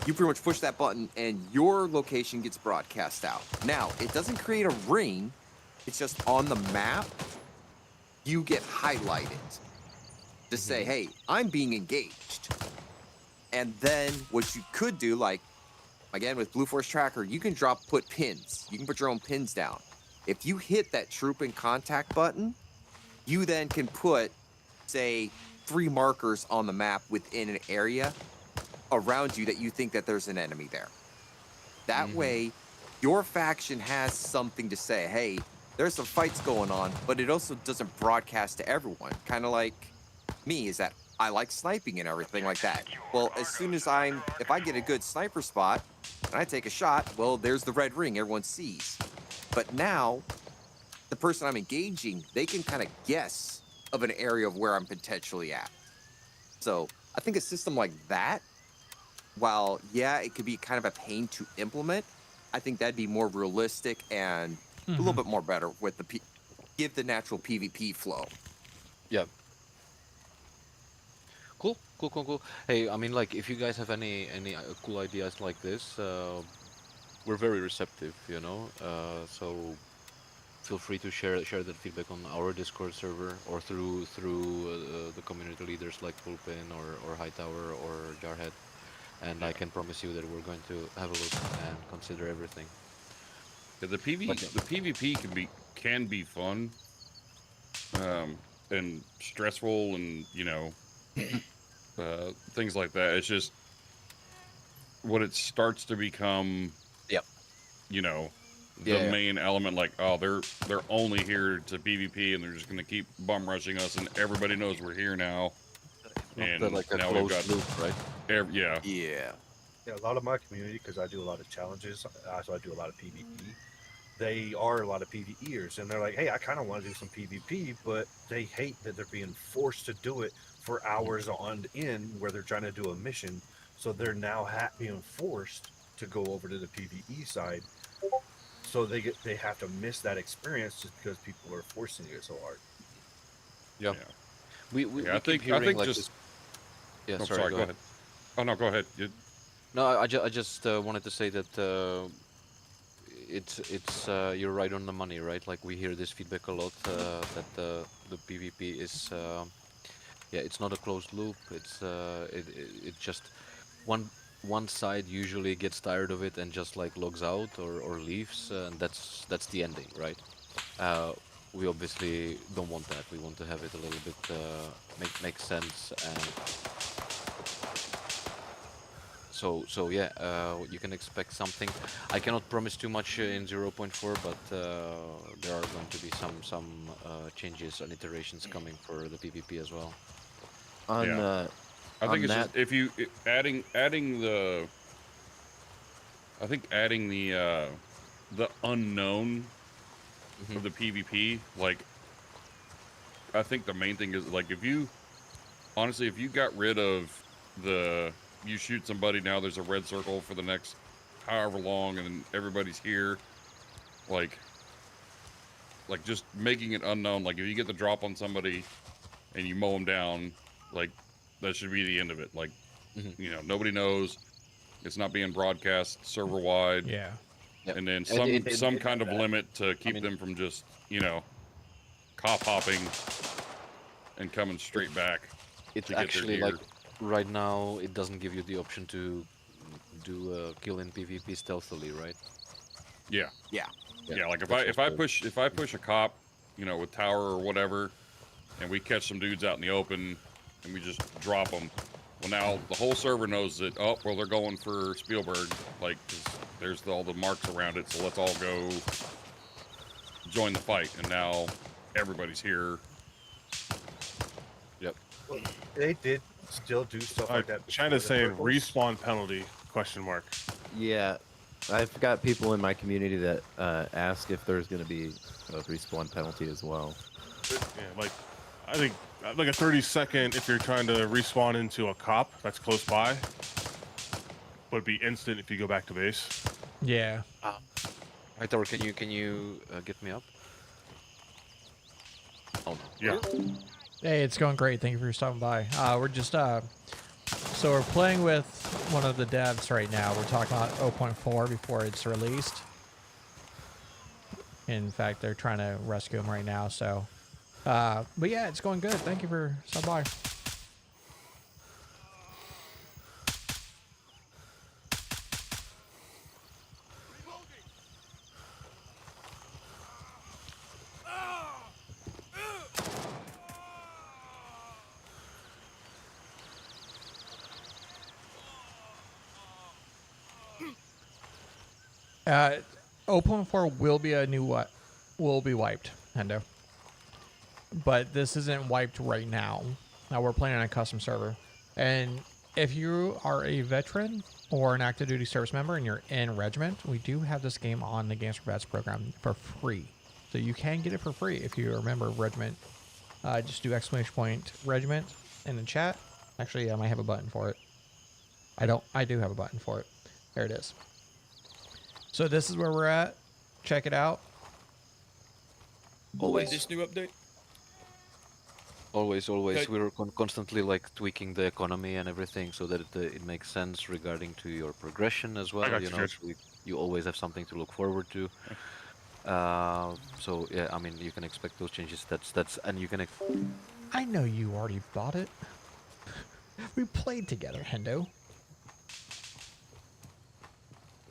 I: you pretty much push that button and your location gets broadcast out. Now, it doesn't create a ring, it's just on the map, you get highlighted to say, hey, I'm being engaged. And then what you could do, like, again, with Blue Force Tracker, you can put pins. You can put your own pins down. If you hit that troop in contact button, you then can put, say, 3 markers on the map within an area around you that you think that there's an enemy there. That way, your faction has something to say, hey, there's some fights going on, but it also doesn't broadcast to everyone. Kind of like me, is that I like sniping and everything like that. Well, as soon as if I get a good sniper spot and I take a shot, well, there's the red ring everyone sees. But now, the person I'm engaging, they can kind of guess of an area of where I'm potentially at. So I think a system like that, while, yeah, it could be kind of a pain to implement, I think that'd be more realistic and a little bit more better with give the natural PvP flow.
B: Yeah. Cool. Hey, I mean, like, if you guys have any cool ideas like this, we're very receptive, so feel free to share that feedback on our Discord server or through the community leaders like Pulpin or Hightower or Jarhead, and I can promise you that we're going to have a look and consider everything.
D: Yeah, the PvP can be fun, and stressful, and things like that. It's just when it starts to become,
B: Yep.
D: The main element, like, oh, they're only here to PvP and they're just gonna keep bum rushing us, and everybody knows we're here now. And
B: like a
D: now we've got
B: closed loop, right?
I: Yeah.
J: Yeah, a lot of my community, because I do a lot of challenges, so I do a lot of PvP. They are a lot of PvEers, and they're like, hey, I kind of want to do some PvP, but they hate that they're being forced to do it for hours on end where they're trying to do a mission. So they're now being forced to go over to the PvE side. So they have to miss that experience just because people are forcing it so hard.
B: Yeah. We
D: I
B: keep
D: think
B: hearing like
D: just.
B: this. Yeah,
D: Oh,
B: sorry,
D: go ahead. Oh no, go ahead.
B: No, I just wanted to say that it's you're right on the money, right? Like we hear this feedback a lot that the PvP is it's not a closed loop. It's it just one side usually gets tired of it and just like logs out or leaves, and that's the ending, right? We obviously don't want that. We want to have it a little bit make sense, and so yeah, you can expect something. I cannot promise too much in 0.4, but there are going to be some changes and iterations coming for the PvP as well.
K: On
D: Yeah. I
K: on
D: think it's
K: that,
D: just if you adding the I think adding the unknown for the PvP, like I think the main thing is like if you honestly if you got rid of you shoot somebody, now there's a red circle for the next however long and everybody's here, like just making it unknown. Like if you get the drop on somebody and you mow them down, like that should be the end of it. Like you know, nobody knows. It's not being broadcast server wide.
F: Yeah.
B: Yep.
D: And then
B: And
D: some kind of limit to keep
B: mean-
D: them from just, you know, cop hopping and coming straight back.
B: It's
D: to get their
B: actually
D: gear.
B: like right now it doesn't give you the option to do a kill in PvP stealthily, right?
D: Yeah.
I: Yeah.
D: Yeah, like
B: that's
D: if I push a cop, you know, with tower or whatever, and we catch some dudes out in the open and we just drop them. Well, now the whole server knows that, oh, well, they're going for Spielberg. Like, 'cause there's all the marks around it, so let's all go join the fight. And now everybody's here.
B: Yep.
J: They did still do stuff like that.
A: China's
J: before the
A: saying
J: circles.
A: respawn penalty, question mark.
K: yeah, I've got people in my community that ask if there's going to be a respawn penalty as well.
A: Yeah, like, I think like a 30-second if you're trying to respawn into a cop that's close by would be instant if you go back to base.
F: Yeah.
B: Hightower, can you get me up? Oh no.
A: Yeah.
F: Hey, it's going great. Thank you for stopping by. We're just so we're playing with one of the devs right now. We're talking about 0.4 before it's released. In fact, they're trying to rescue him right now. So, but yeah, it's going good. Thank you for stopping by. Uh, 0.4 will be a new will be wiped, Hendo. But this isn't wiped right now. Now we're playing on a custom server, and if you are a veteran or an active duty service member and you're in regiment, we do have this game on the Games for Vets program for free, so you can get it for free if you remember regiment. Just do ! regiment in the chat. Actually, I might have a button for it. I don't. I do have a button for it. There it is. So this is where we're at. Check it out.
H: Always this new update.
B: Always.
H: Okay.
B: We're constantly like tweaking the economy and everything so that it makes sense regarding to your progression as well.
A: got
B: You
A: you,
B: know,
A: George.
B: so you always have something to look forward to. So yeah, I mean, you can expect those changes. That's and you can.
F: I know you already bought it. We played together, Hendo.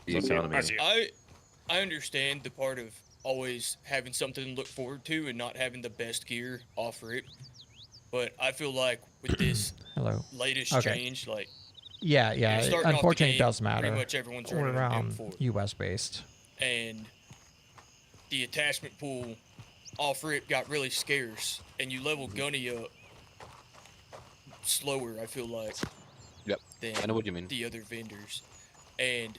K: The economy.
H: I understand the part of always having something to look forward to and not having the best gear off rip, but I feel like with this
F: Hello.
H: latest
F: Okay.
H: change, like
F: Yeah.
H: starting off the
F: Unfortunately, it
H: game,
F: does matter.
H: pretty much everyone's running
F: We're
H: an M4,
F: U.S. based.
H: and the attachment pool off rip got really scarce, and you level Gunny up slower. I feel like.
B: Yep.
H: Than
B: I know what you mean.
H: the other vendors, and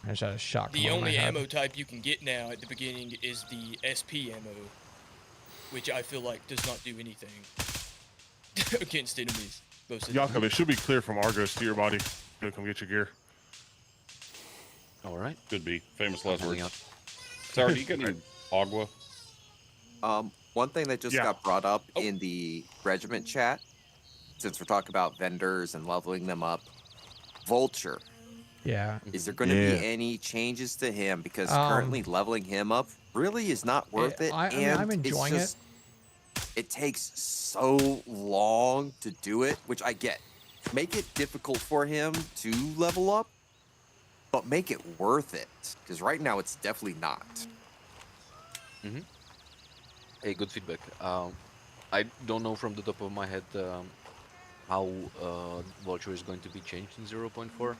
F: I just had a shock.
H: the
F: come on
H: only
F: my head.
H: ammo type you can get now at the beginning is the SP ammo, which I feel like does not do anything against enemies. Most of the
A: Yakov, it should be clear from Argos to your body. Go come get your gear.
B: All right.
D: Could be. Famous last
B: Heading
D: words.
B: out.
D: Sarah, do you get any agua?
I: One thing that just
A: Yeah.
I: got brought up
H: Oh.
I: in the regiment chat, since we're talking about vendors and leveling them up, Vulture.
F: Yeah.
I: Is there going to
E: Yeah.
I: be any changes to him? Because
F: Um,
I: currently leveling him up really is not worth it.
F: I mean,
I: and
F: I'm enjoying it.
I: it's just, it takes so long to do it, which I get. Make it difficult for him to level up, but make it worth it. Because right now it's definitely not.
B: Hey, good feedback. I don't know from the top of my head how Vulture is going to be changed in 0.4.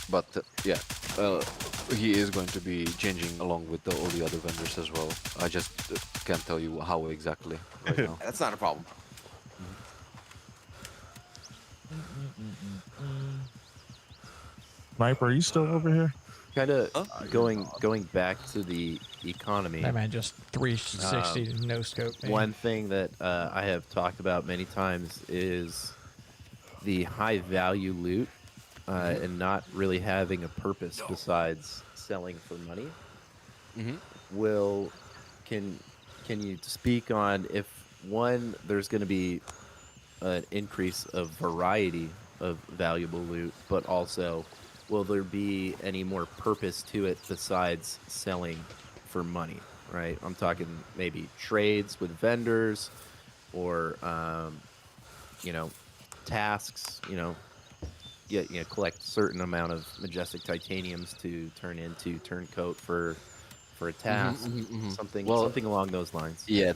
B: But yeah, he is going to be changing along with all the other vendors as well. I just can't tell you how exactly right now.
I: That's not a problem.
G: Sniper, are you still over here?
K: Kind of going back to the economy.
F: That man just 360 no scope.
K: One thing that I have talked about many times is the high value loot and not really having a purpose besides selling for money. Can you speak on if one there's going to be an increase of variety of valuable loot, but also will there be any more purpose to it besides selling for money? Right, I'm talking maybe trades with vendors, or tasks. Collect certain amount of majestic titaniums to turn into turncoat for a task, something along those lines.
B: Yeah,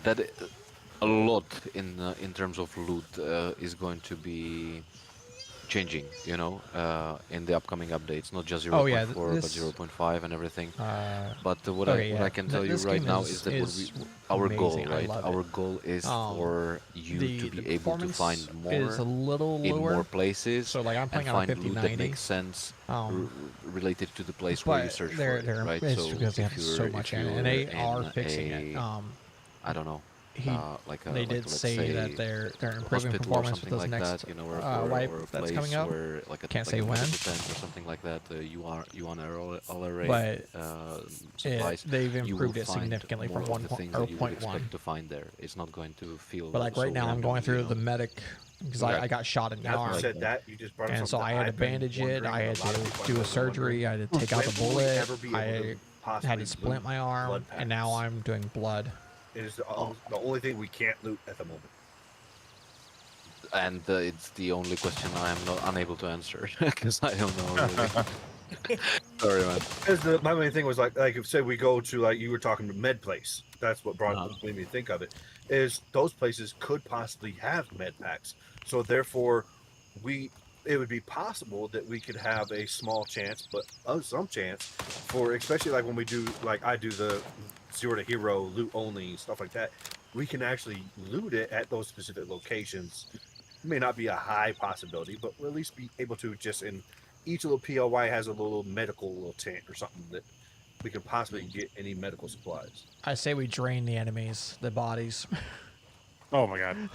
B: a lot in terms of loot is going to be changing, in the upcoming updates, not just 0.4 but 0.5 and everything. But what I can tell you right now is that our goal, right? Our goal is for you to be able to find more in more places,
F: so like I'm playing
B: and
F: on a
B: find loot that
F: 5090.
B: makes sense related to the place where you search for it, right?
F: It's
B: So
F: because they have
B: if
F: so
B: you're
F: much in it, and they are
B: in
F: fixing it.
B: I don't know.
F: They did
B: let's
F: say that they're improving
B: hospital or
F: performance with
B: something
F: those
B: like
F: next
B: that, or
F: wipe
B: a
F: that's
B: place
F: coming up.
B: where
F: Can't say
B: a
F: when.
B: medical tent or something like that. You want to tolerate
F: But
B: supplies.
F: they've
B: You will
F: improved it
B: find
F: significantly
B: more
F: from
B: of the things that you would expect to find there. It's not going to feel.
F: But like
B: so
F: right now, I'm going
B: randomly,
F: through the medic because I got shot in the
J: After you
F: arm.
J: said that, you just brought up
F: And so
J: something
F: I
J: that
F: had to
J: I've been
F: bandage it.
J: wondering,
F: I
J: and
F: had
J: a lot of
F: to
J: people I
F: do
J: know
F: a
J: have been
F: surgery. I had to take out the
J: when will we
F: bullet.
J: ever be able to
F: I had
J: possibly
F: to splint
J: loot
F: my arm,
J: blood
F: and now
J: packs?
F: I'm doing blood.
J: It is the only thing we can't loot at the moment.
B: and it's the only question I am not unable to answer because I don't know. Really. Sorry, man.
J: Because my main thing was like if say we go to like you were talking to med place. That's what made me think of it. Is those places could possibly have med packs. So therefore, it would be possible that we could have a small chance, but some chance for especially like when we do like I do the 0 to hero loot only stuff like that. We can actually loot it at those specific locations. It may not be a high possibility, but we'll at least be able to just in each little PLY has a little medical little tent or something that we could possibly get any medical supplies.
F: I say we drain the enemies, the bodies.
A: Oh my god.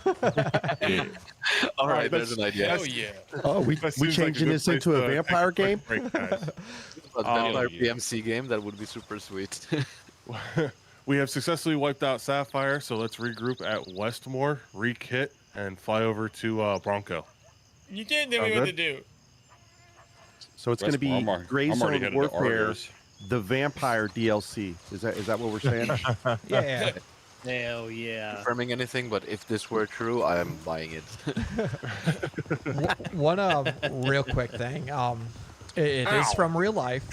B: All right, there's an idea.
H: Hell yeah.
E: Oh, we
A: That seems like a
E: changing
A: good
E: this
A: place
E: into a
A: to take
E: vampire
A: quick
E: game?
A: break, guys.
B: A vampire PMC game, that would be super sweet.
A: We have successfully wiped out Sapphire, so let's regroup at Westmore, re-kit, and fly over to Bronco.
H: You can't tell me
A: Sound
H: what
A: good?
H: to do.
E: So it's going to be
D: I'm already
E: Grayzone
D: headed to
E: Warfare,
D: Argos.
E: the Vampire DLC. Is that what we're saying?
F: Yeah.
C: Hell yeah.
B: Confirming anything, but if this were true, I am buying it.
F: One real quick thing. It is from real life.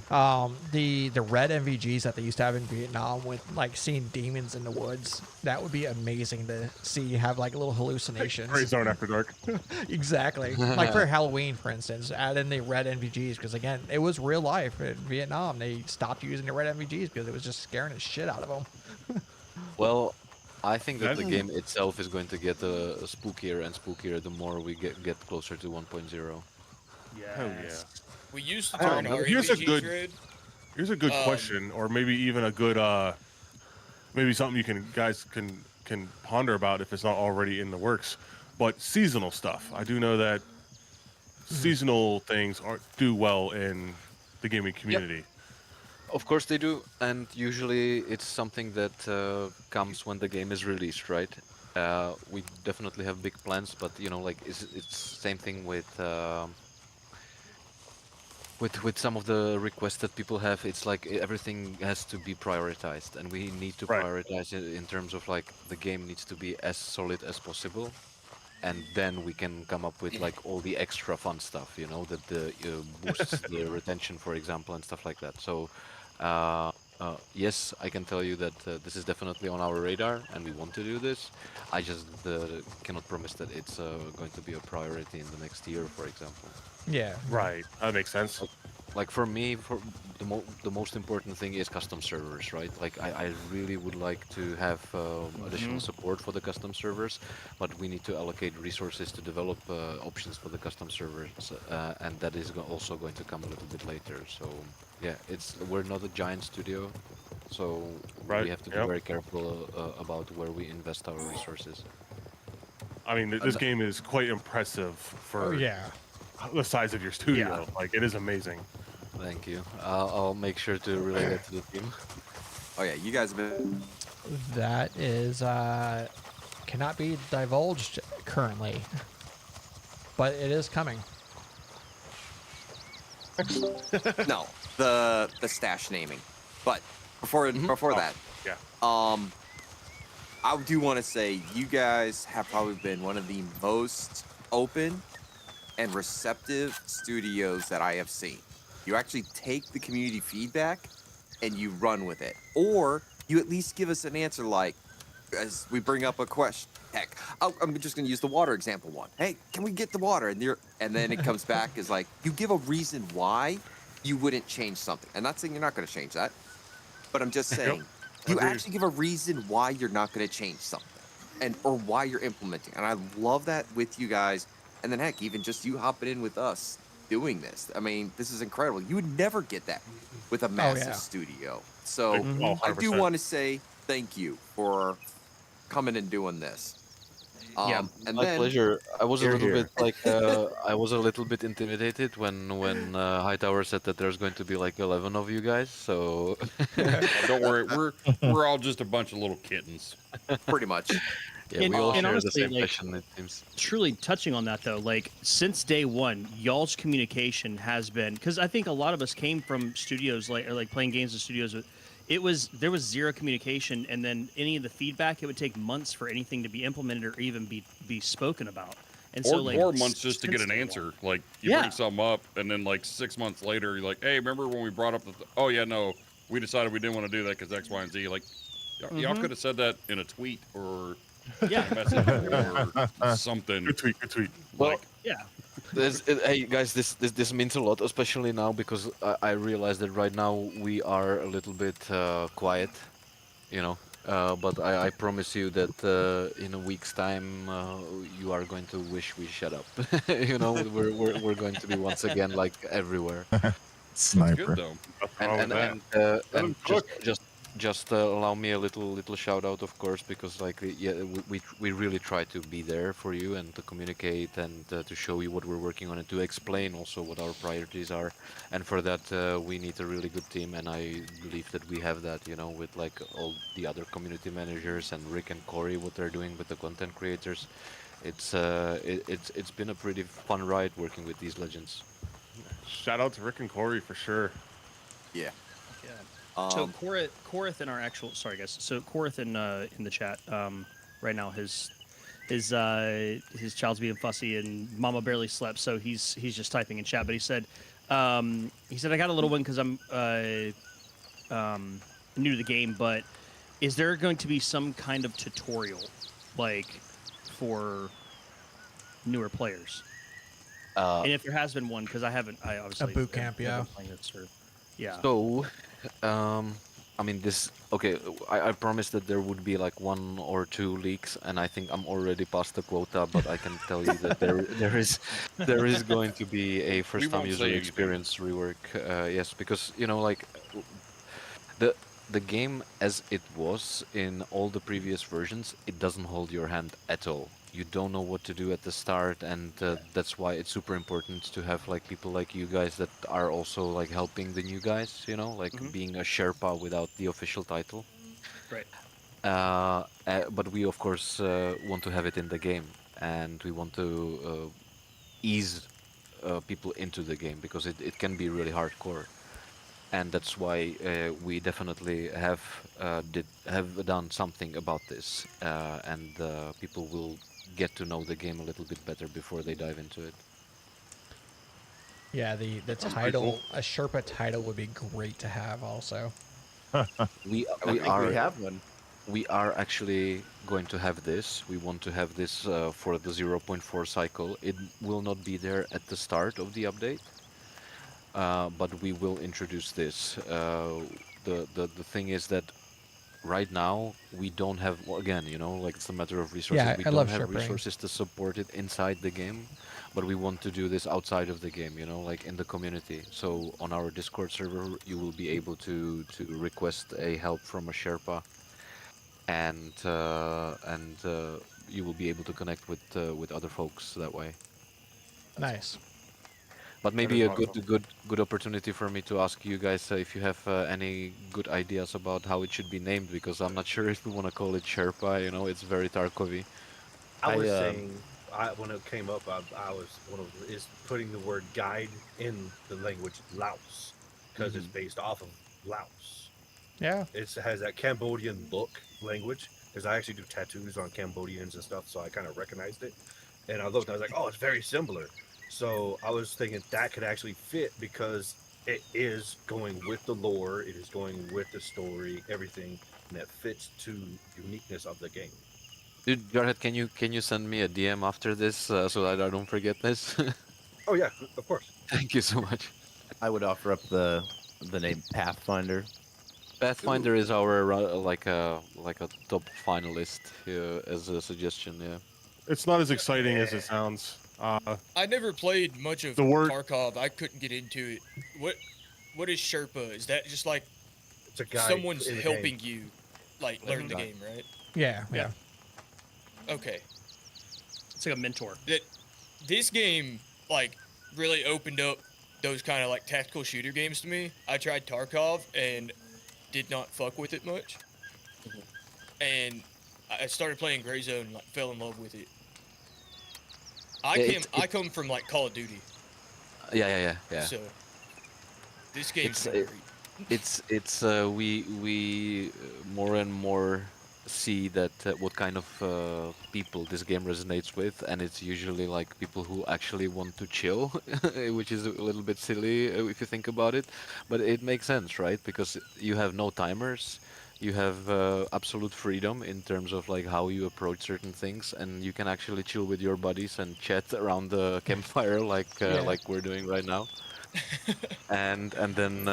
F: The red NVGs that they used to have in Vietnam with like seeing demons in the woods. That would be amazing to see have like little hallucinations.
A: Grayzone After Dark.
F: Exactly. Like for Halloween, for instance, add in the red NVGs because again, it was real life in Vietnam. They stopped using the red NVGs because it was just scaring the shit out of them.
B: Well, I think that the game itself is going to get spookier and spookier the more we get closer to 1.0.
A: Hell yeah.
H: We used to
A: I don't
H: turn
A: know.
H: our
A: Here's a
H: MVGs
A: good-
H: red.
A: Here's a good question, or maybe even a good, maybe something you guys can ponder about if it's not already in the works. But seasonal stuff. I do know that seasonal things do well in the gaming community.
B: Of course they do, and usually it's something that comes when the game is released, right? We definitely have big plans, but like it's same thing with some of the requests that people have. It's like everything has to be prioritized, and we need to prioritize it in terms of like the game needs to be as solid as possible, and then we can come up with like all the extra fun stuff, that boosts the retention, for example, and stuff like that. So. Yes, I can tell you that this is definitely on our radar, and we want to do this. I just cannot promise that it's going to be a priority in the next year, for example.
F: Yeah.
A: Right. That makes sense.
B: like for me, for the most important thing is custom servers, right? Like I really would like to have additional support for the custom servers, but we need to allocate resources to develop options for the custom servers, and that is also going to come a little bit later. So yeah, we're not a giant studio, so
A: Right.
B: we have to be very careful about where we invest our resources.
A: I mean, this game is quite impressive for
F: Oh yeah.
A: the size of your studio. Like, it is amazing.
B: Thank you. I'll make sure to relay that to the team.
I: Oh yeah, you guys have been.
F: That is cannot be divulged currently, but it is coming.
I: No, the stash naming. But before that,
A: Yeah.
I: I do want to say you guys have probably been one of the most open and receptive studios that I have seen. You actually take the community feedback and you run with it, or you at least give us an answer like, as we bring up a question. Heck, I'm just going to use the water example one. Hey, can we get the water? And then it comes back as like, you give a reason why you wouldn't change something. I'm not saying you're not going to change that, but I'm just saying you
A: Agreed.
I: actually give a reason why you're not going to change something, or why you're implementing. And I love that with you guys. And then heck, even just you hopping in with us doing this. I mean, this is incredible. You would never get that with a massive studio. So I do
A: 100%.
I: want to say thank you for coming and doing this. And
B: My
I: then,
B: pleasure. I was a
A: Here,
B: little
A: here.
B: bit like I was a little bit intimidated when Hightower said that there's going to be like 11 of you guys. So
D: Don't worry, we're all just a bunch of little kittens.
I: pretty much.
B: yeah, we all
C: And
B: share the
C: honestly,
B: same
C: like,
B: passion. It seems.
C: truly touching on that though, like since day one, y'all's communication has been, because I think a lot of us came from studios like playing games in studios with, there was zero communication, and then any of the feedback, it would take months for anything to be implemented or even be spoken about. And so like
D: Or months just to get
C: since
D: an
C: day
D: answer.
C: one-
D: Like you
C: Yeah.
D: bring something up, and then like 6 months later, you're like, "Hey, remember when we brought up the? Oh yeah, no, we decided we didn't want to do that because X, Y, and Z." Like, y'all could have said that in a tweet or
C: Yeah.
D: a message or something.
A: Good tweet. Good tweet.
B: Well,
C: Yeah.
B: hey guys, this means a lot, especially now because I realize that right now we are a little bit quiet, you know. But I promise you that in a week's time you are going to wish we shut up. You know, we're going to be once again like everywhere.
D: That's good
G: Sniper.
D: though.
A: Nothing wrong with that.
B: And
A: Cook.
B: just allow me a little shout out, of course, because like yeah, we really try to be there for you and to communicate and to show you what we're working on and to explain also what our priorities are. And for that we need a really good team, and I believe that we have that, you know, with like all the other community managers and Rick and Corey, what they're doing with the content creators. It's been a pretty fun ride working with these legends.
A: Shout out to Rick and Corey for sure.
I: Yeah.
C: Yeah. So Korath in our actual, sorry guys. So Korath in the chat right now, his child's being fussy and Mama barely slept, so he's just typing in chat. But he said I got a little one because I'm new to the game, but is there going to be some kind of tutorial like for newer players? And if there has been one, because I obviously
F: boot camp,
C: haven't
F: yeah.
C: been playing this or, yeah.
B: So, I mean, okay, I promised that there would be like 1 or 2 leaks, and I think I'm already past the quota, but I can tell you that there is going to be a first-time
D: won't
B: user
D: say anything.
B: experience rework. Yes, because, you know, like, the the game as it was in all the previous versions, it doesn't hold your hand at all. You don't know what to do at the start, and that's why it's super important to have like people like you guys that are also like helping the new guys, you know, like being a Sherpa without the official title.
C: Right.
B: But we of course want to have it in the game, and we want to ease people into the game because it can be really hardcore. And that's why we definitely have done something about this, and people will get to know the game a little bit better before they dive into it.
F: Yeah, the title, a Sherpa title would be great to have also.
B: We
K: I think we have one.
B: we are actually going to have this. We want to have this for the 0.4 cycle. It will not be there at the start of the update. but we will introduce this. The thing is that right now we don't have, well, again, like it's a matter of resources.
F: Yeah,
B: We
F: I
B: don't
F: love
B: have
F: Sherping.
B: resources to support it inside the game, but we want to do this outside of the game, like in the community. So on our Discord server, you will be able to request a help from a Sherpa, and you will be able to connect with other folks that way.
F: Nice.
B: But
A: That
B: maybe
A: is
B: a
A: awesome.
B: good opportunity for me to ask you guys if you have any good ideas about how it should be named, because I'm not sure if we want to call it Sherpa. It's very Tarkovy.
J: I was
K: I
J: saying, when it came up, I was one of is putting the word guide in the language Laos because it's based off of Laos.
F: Yeah.
J: It has that Cambodian look language because I actually do tattoos on Cambodians and stuff, so I kind of recognized it. And I looked, I was like, oh, it's very similar. So I was thinking that could actually fit because it is going with the lore, it is going with the story, everything, and that fits to uniqueness of the game.
B: Dude, Jarhead, can you send me a DM after this so that I don't forget this?
J: Oh yeah, of course.
B: Thank you so much.
K: I would offer up the name Pathfinder.
B: Pathfinder is our like a top finalist here as a suggestion. Yeah.
A: It's not as exciting as it sounds.
H: I never played much of
A: The word-
H: Tarkov. I couldn't get into it. What is Sherpa? Is that just like
J: It's a guide
H: someone's
J: in the
H: helping
J: game.
H: you, like learn the
J: Guide.
H: game, right?
F: Yeah. Yeah.
H: Okay.
C: It's like a mentor.
H: That this game like really opened up those kind of like tactical shooter games to me. I tried Tarkov and did not fuck with it much, and I started playing Grayzone and like fell in love with it.
B: Yeah,
H: I come from like Call of Duty,
B: Yeah.
H: so this game's
B: It's
H: been
B: it,
H: great.
B: we more and more see that what kind of people this game resonates with, and it's usually like people who actually want to chill, which is a little bit silly if you think about it, but it makes sense, right? Because you have no timers, you have absolute freedom in terms of like how you approach certain things, and you can actually chill with your buddies and chat around the campfire
F: Yeah.
B: like we're doing right now, and then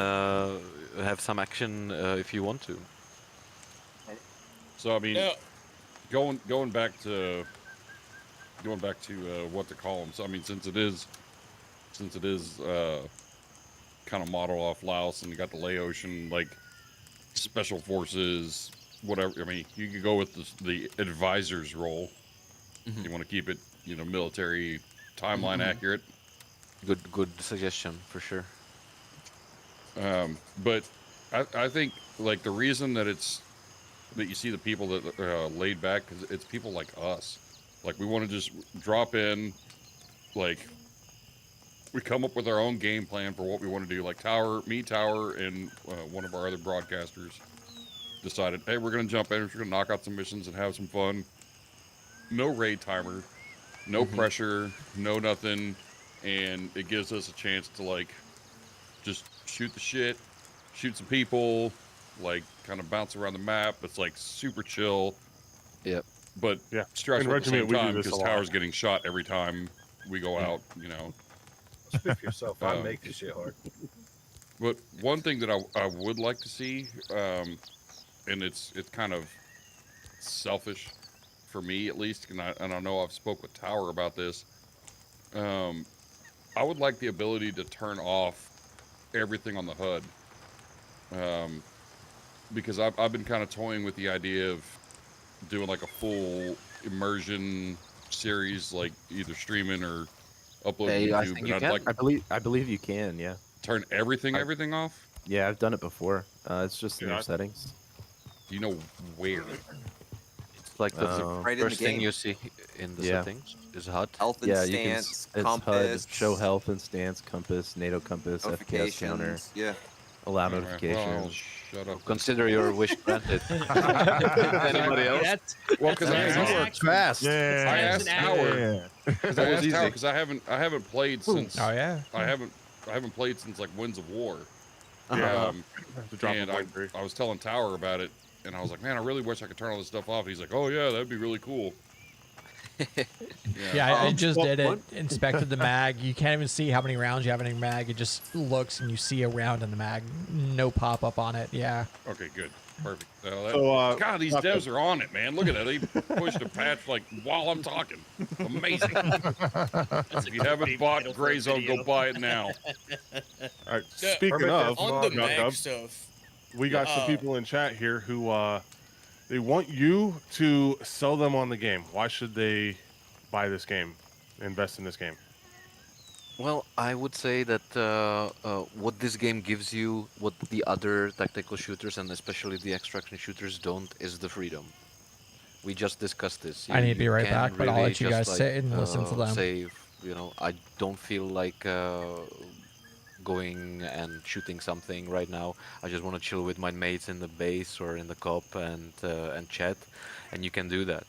B: have some action if you want to.
D: So I mean,
H: Now,
D: going back to what to call them. So I mean, since it is kind of model off Laos, and you got the Laotian like special forces, whatever. I mean, you could go with the advisor's role. You want to keep it, military timeline accurate.
B: Good suggestion for sure.
D: But I think like the reason that you see the people that are laid back, because it's people like us. Like we want to just drop in, like we come up with our own game plan for what we want to do. Like Tower, and one of our other broadcasters decided, hey, we're gonna jump in, we're gonna knock out some missions and have some fun. No raid timer, no pressure, no nothing, and it gives us a chance to like just shoot the shit, shoot some people, like kind of bounce around the map. It's like super chill,
B: Yep.
D: but
A: Yeah.
D: stressful
A: In
D: at the same
A: Regiment, we do
D: time
A: this
D: because
A: a lot.
D: Tower's getting shot every time we go out.
J: Speak for yourself. I
D: Um,
J: make this shit hard.
D: But one thing that I would like to see, and it's kind of selfish for me at least, and I know I've spoke with Tower about this. I would like the ability to turn off everything on the HUD, because I've been kind of toying with the idea of doing like a full immersion series, like either streaming or uploading
B: Hey,
D: to
B: I
D: YouTube.
B: think
D: And
B: you
D: I'd
B: can.
D: like
K: I believe you can. Yeah.
D: turn everything off.
K: Yeah, I've done it before. It's just in
A: Yeah,
K: your settings.
D: Do you know where?
B: It's like the
I: Right in the
B: first thing
I: game.
B: you see in the
K: Yeah.
B: settings is HUD.
I: Health and
K: Yeah, you can.
I: stance,
K: It's
I: compass,
K: HUD, show health and stance, compass, NATO compass, FPS counter,
I: notifications. Yeah.
K: allow
D: All right, well,
K: notifications.
D: shut up.
B: Consider your wish granted. Anybody else?
D: Well, because I
C: That's
D: asked
C: an
D: Tower.
C: action.
G: Fast. Yeah.
D: I
C: That's
D: asked
C: an
D: Tower.
G: Yeah.
D: Because I asked Tower because I haven't played since
F: Oh yeah.
D: I haven't played since like Winds of War.
A: Yeah.
D: Um,
A: To drop a
D: and
A: point three.
D: I was telling Tower about it, and I was like, man, I really wish I could turn all this stuff off. He's like, oh yeah, that'd be really cool.
F: Yeah, I just
I: well,
F: did it.
I: one-
F: Inspected the mag. You can't even see how many rounds you have in your mag. It just looks and you see a round in the mag. No pop up on it. Yeah.
D: Okay, good. Perfect. That,
A: So,
D: God, these
A: Rocco,
D: devs are on it, man. Look at that. They pushed a patch like while I'm talking. Amazing. If you haven't bought
C: title for a
D: Grayzone, go
C: video.
D: buy it now.
A: all right,
H: Yeah,
A: speaking
J: Permit
A: of
J: that
H: On the
J: Jacob.
H: mag stuff,
A: we got some people in chat here who they want you to sell them on the game. Why should they buy this game, invest in this game?
B: Well, I would say that what this game gives you, what the other tactical shooters and especially the extraction shooters don't, is the freedom. We just discussed this.
F: I need to be
B: You
F: right
B: can
F: back, but I'll
B: really
F: let you
B: just
F: guys
B: like
F: sit and listen to them.
B: say, I don't feel like going and shooting something right now. I just want to chill with my mates in the base or in the cop and chat, and you can do that.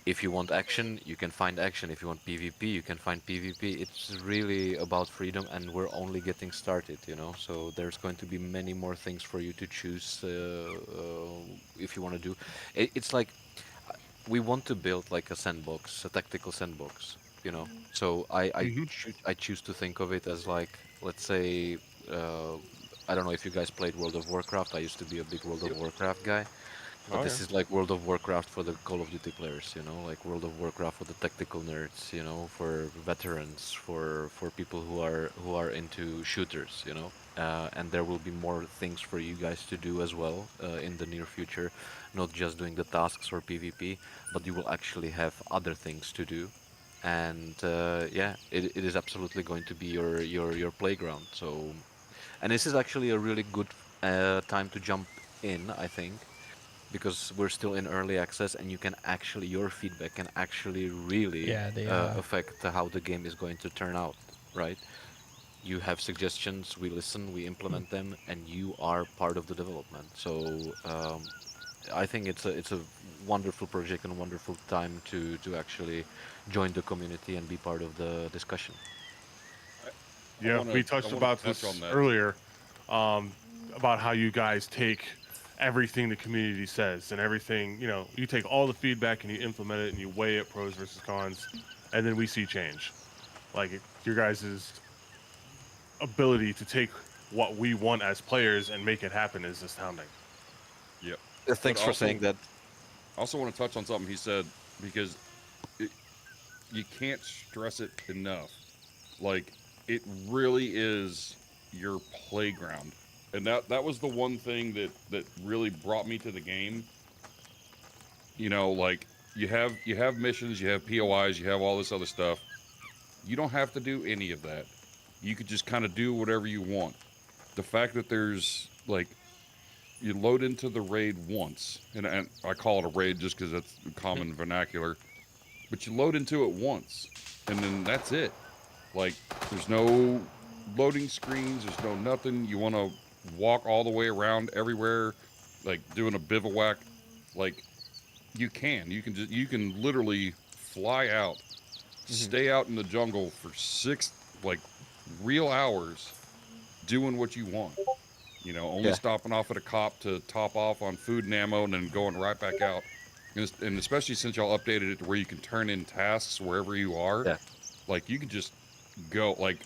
B: If you want action, you can find action. If you want PvP, you can find PvP. It's really about freedom, and we're only getting started. So there's going to be many more things for you to choose if you want to do. It's like we want to build like a sandbox, a tactical sandbox. So I choose to think of it as like, let's say, uh, I don't know if you guys played World of Warcraft. I used to be a big World of Warcraft guy. But
A: Oh,
B: this
A: yeah.
B: is like World of Warcraft for the Call of Duty players, like World of Warcraft for the tactical nerds, for veterans, for people who are into shooters. And there will be more things for you guys to do as well in the near future, not just doing the tasks or PvP, but you will actually have other things to do. And yeah, it is absolutely going to be your playground. So, and this is actually a really good time to jump in, I think, because we're still in early access and your feedback can actually really
F: Yeah, the
B: affect how the game is going to turn out, right? You have suggestions, we listen, we implement them, and you are part of the development. So I think it's a wonderful project and a wonderful time to actually join the community and be part of the discussion.
A: Yeah, we
D: I
A: touched
D: wanna
A: about
D: touch
A: this
D: on that.
A: earlier, about how you guys take everything the community says and everything. You take all the feedback and you implement it and you weigh it, pros versus cons, and then we see change. Like your guys' ability to take what we want as players and make it happen is astounding.
D: Yep.
B: Thanks
D: But
B: for saying that.
D: I also want to touch on something he said because you can't stress it enough. Like, it really is your playground. And that was the one thing that really brought me to the game. Like you have missions, you have POIs, you have all this other stuff. You don't have to do any of that. You could just kind of do whatever you want. The fact that there's like you load into the raid once, and I call it a raid just because that's common vernacular, but you load into it once, and then that's it. Like, there's no loading screens, there's no nothing. You want to walk all the way around everywhere, like doing a bivouac. Like, you can literally fly out, stay out in the jungle for 6 like real hours, doing what you want. Only
B: Yeah.
D: stopping off at a cop to top off on food and ammo, and then going right back out. And especially since y'all updated it to where you can turn in tasks wherever you are,
B: Yeah.
D: like you can just go. Like,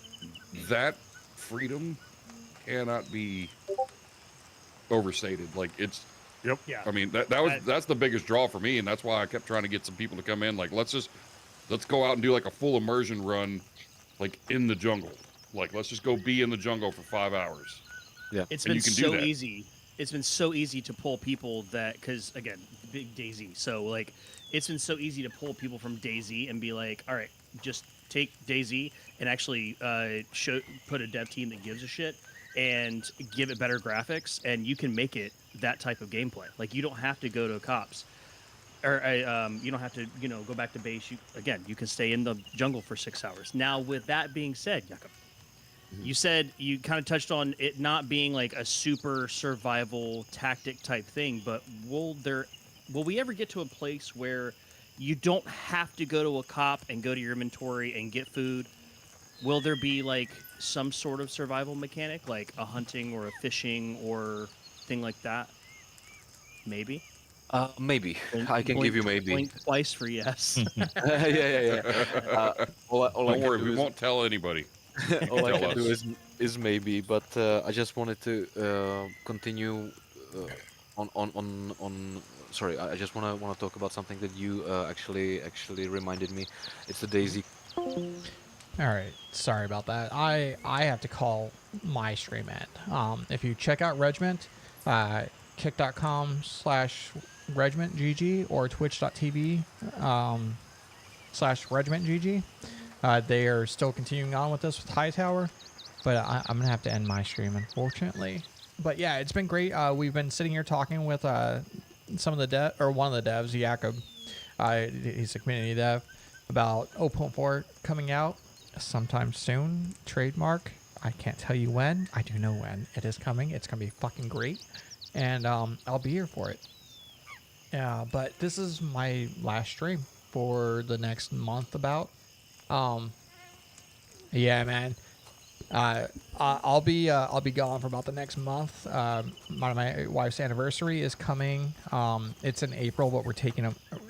D: that freedom cannot be overstated. Like, it's.
A: Yep.
C: Yeah.
D: I mean, that's the biggest draw for me, and that's why I kept trying to get some people to come in. Like, let's go out and do like a full immersion run, like in the jungle. Like, let's just go be in the jungle for 5 hours.
C: It's
D: And
C: been
D: you can do
C: so
D: that.
C: easy. It's been so easy to pull people that, because again, big Daisy. So like, it's been so easy to pull people from Daisy and be like, all right, just take Daisy and actually put a dev team that gives a shit and give it better graphics, and you can make it that type of gameplay. Like, you don't have to go to cops, or you don't have to go back to base. You can stay in the jungle for 6 hours. Now, with that being said, Jakob, you said you kind of touched on it not being like a super survival tactic type thing, but will we ever get to a place where you don't have to go to a cop and go to your inventory and get food? Will there be like some sort of survival mechanic, like a hunting or a fishing or thing like that? Maybe.
B: Maybe
C: Blink-
B: I can give you
C: blink-
B: maybe.
C: blink twice for yes.
B: Yeah. All I
D: Don't
B: can
D: worry,
B: do
D: we
B: is
D: won't tell anybody. You can
B: all I
D: tell
B: can do
D: us.
B: is maybe. But I just wanted to continue on. Sorry, I just wanna talk about something that you actually reminded me. It's the Daisy.
F: All right, sorry about that. I have to call my stream end. If you check out Regiment, kick.com/regimentgg or twitch.tv /regimentgg. They are still continuing on with this with Hightower, but I'm gonna have to end my stream unfortunately. But yeah, it's been great. We've been sitting here talking with some of the one of the devs, Jakob. He's a community dev about 0.4 coming out sometime soon. Trademark. I can't tell you when. I do know when it is coming. It's gonna be fucking great, and I'll be here for it. Yeah, but this is my last stream for the next month. About. Yeah, man. I'll be gone for about the next month. My wife's anniversary is coming. It's in April, but we're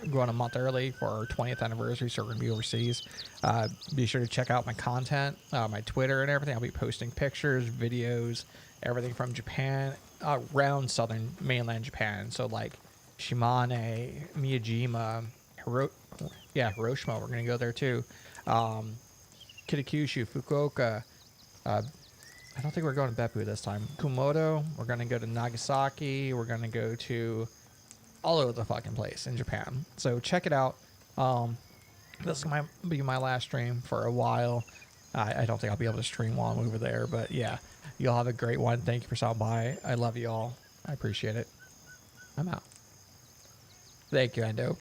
F: going a month early for our 20th anniversary, so we're gonna be overseas. Be sure to check out my content, my Twitter and everything. I'll be posting pictures, videos, everything from Japan, around southern mainland Japan. So like Shimane, Miyajima, Hiroshima. We're gonna go there too. Kitakyushu, Fukuoka. I don't think we're going to Beppu this time. Kumamoto. We're going to go to Nagasaki. We're going to go to all over the fucking place in Japan. So check it out. This might be my last stream for a while. I don't think I'll be able to stream while I'm over there. But yeah, y'all have a great one. Thank you for stopping by. I love you all. I appreciate it. I'm out. Thank you, Endo.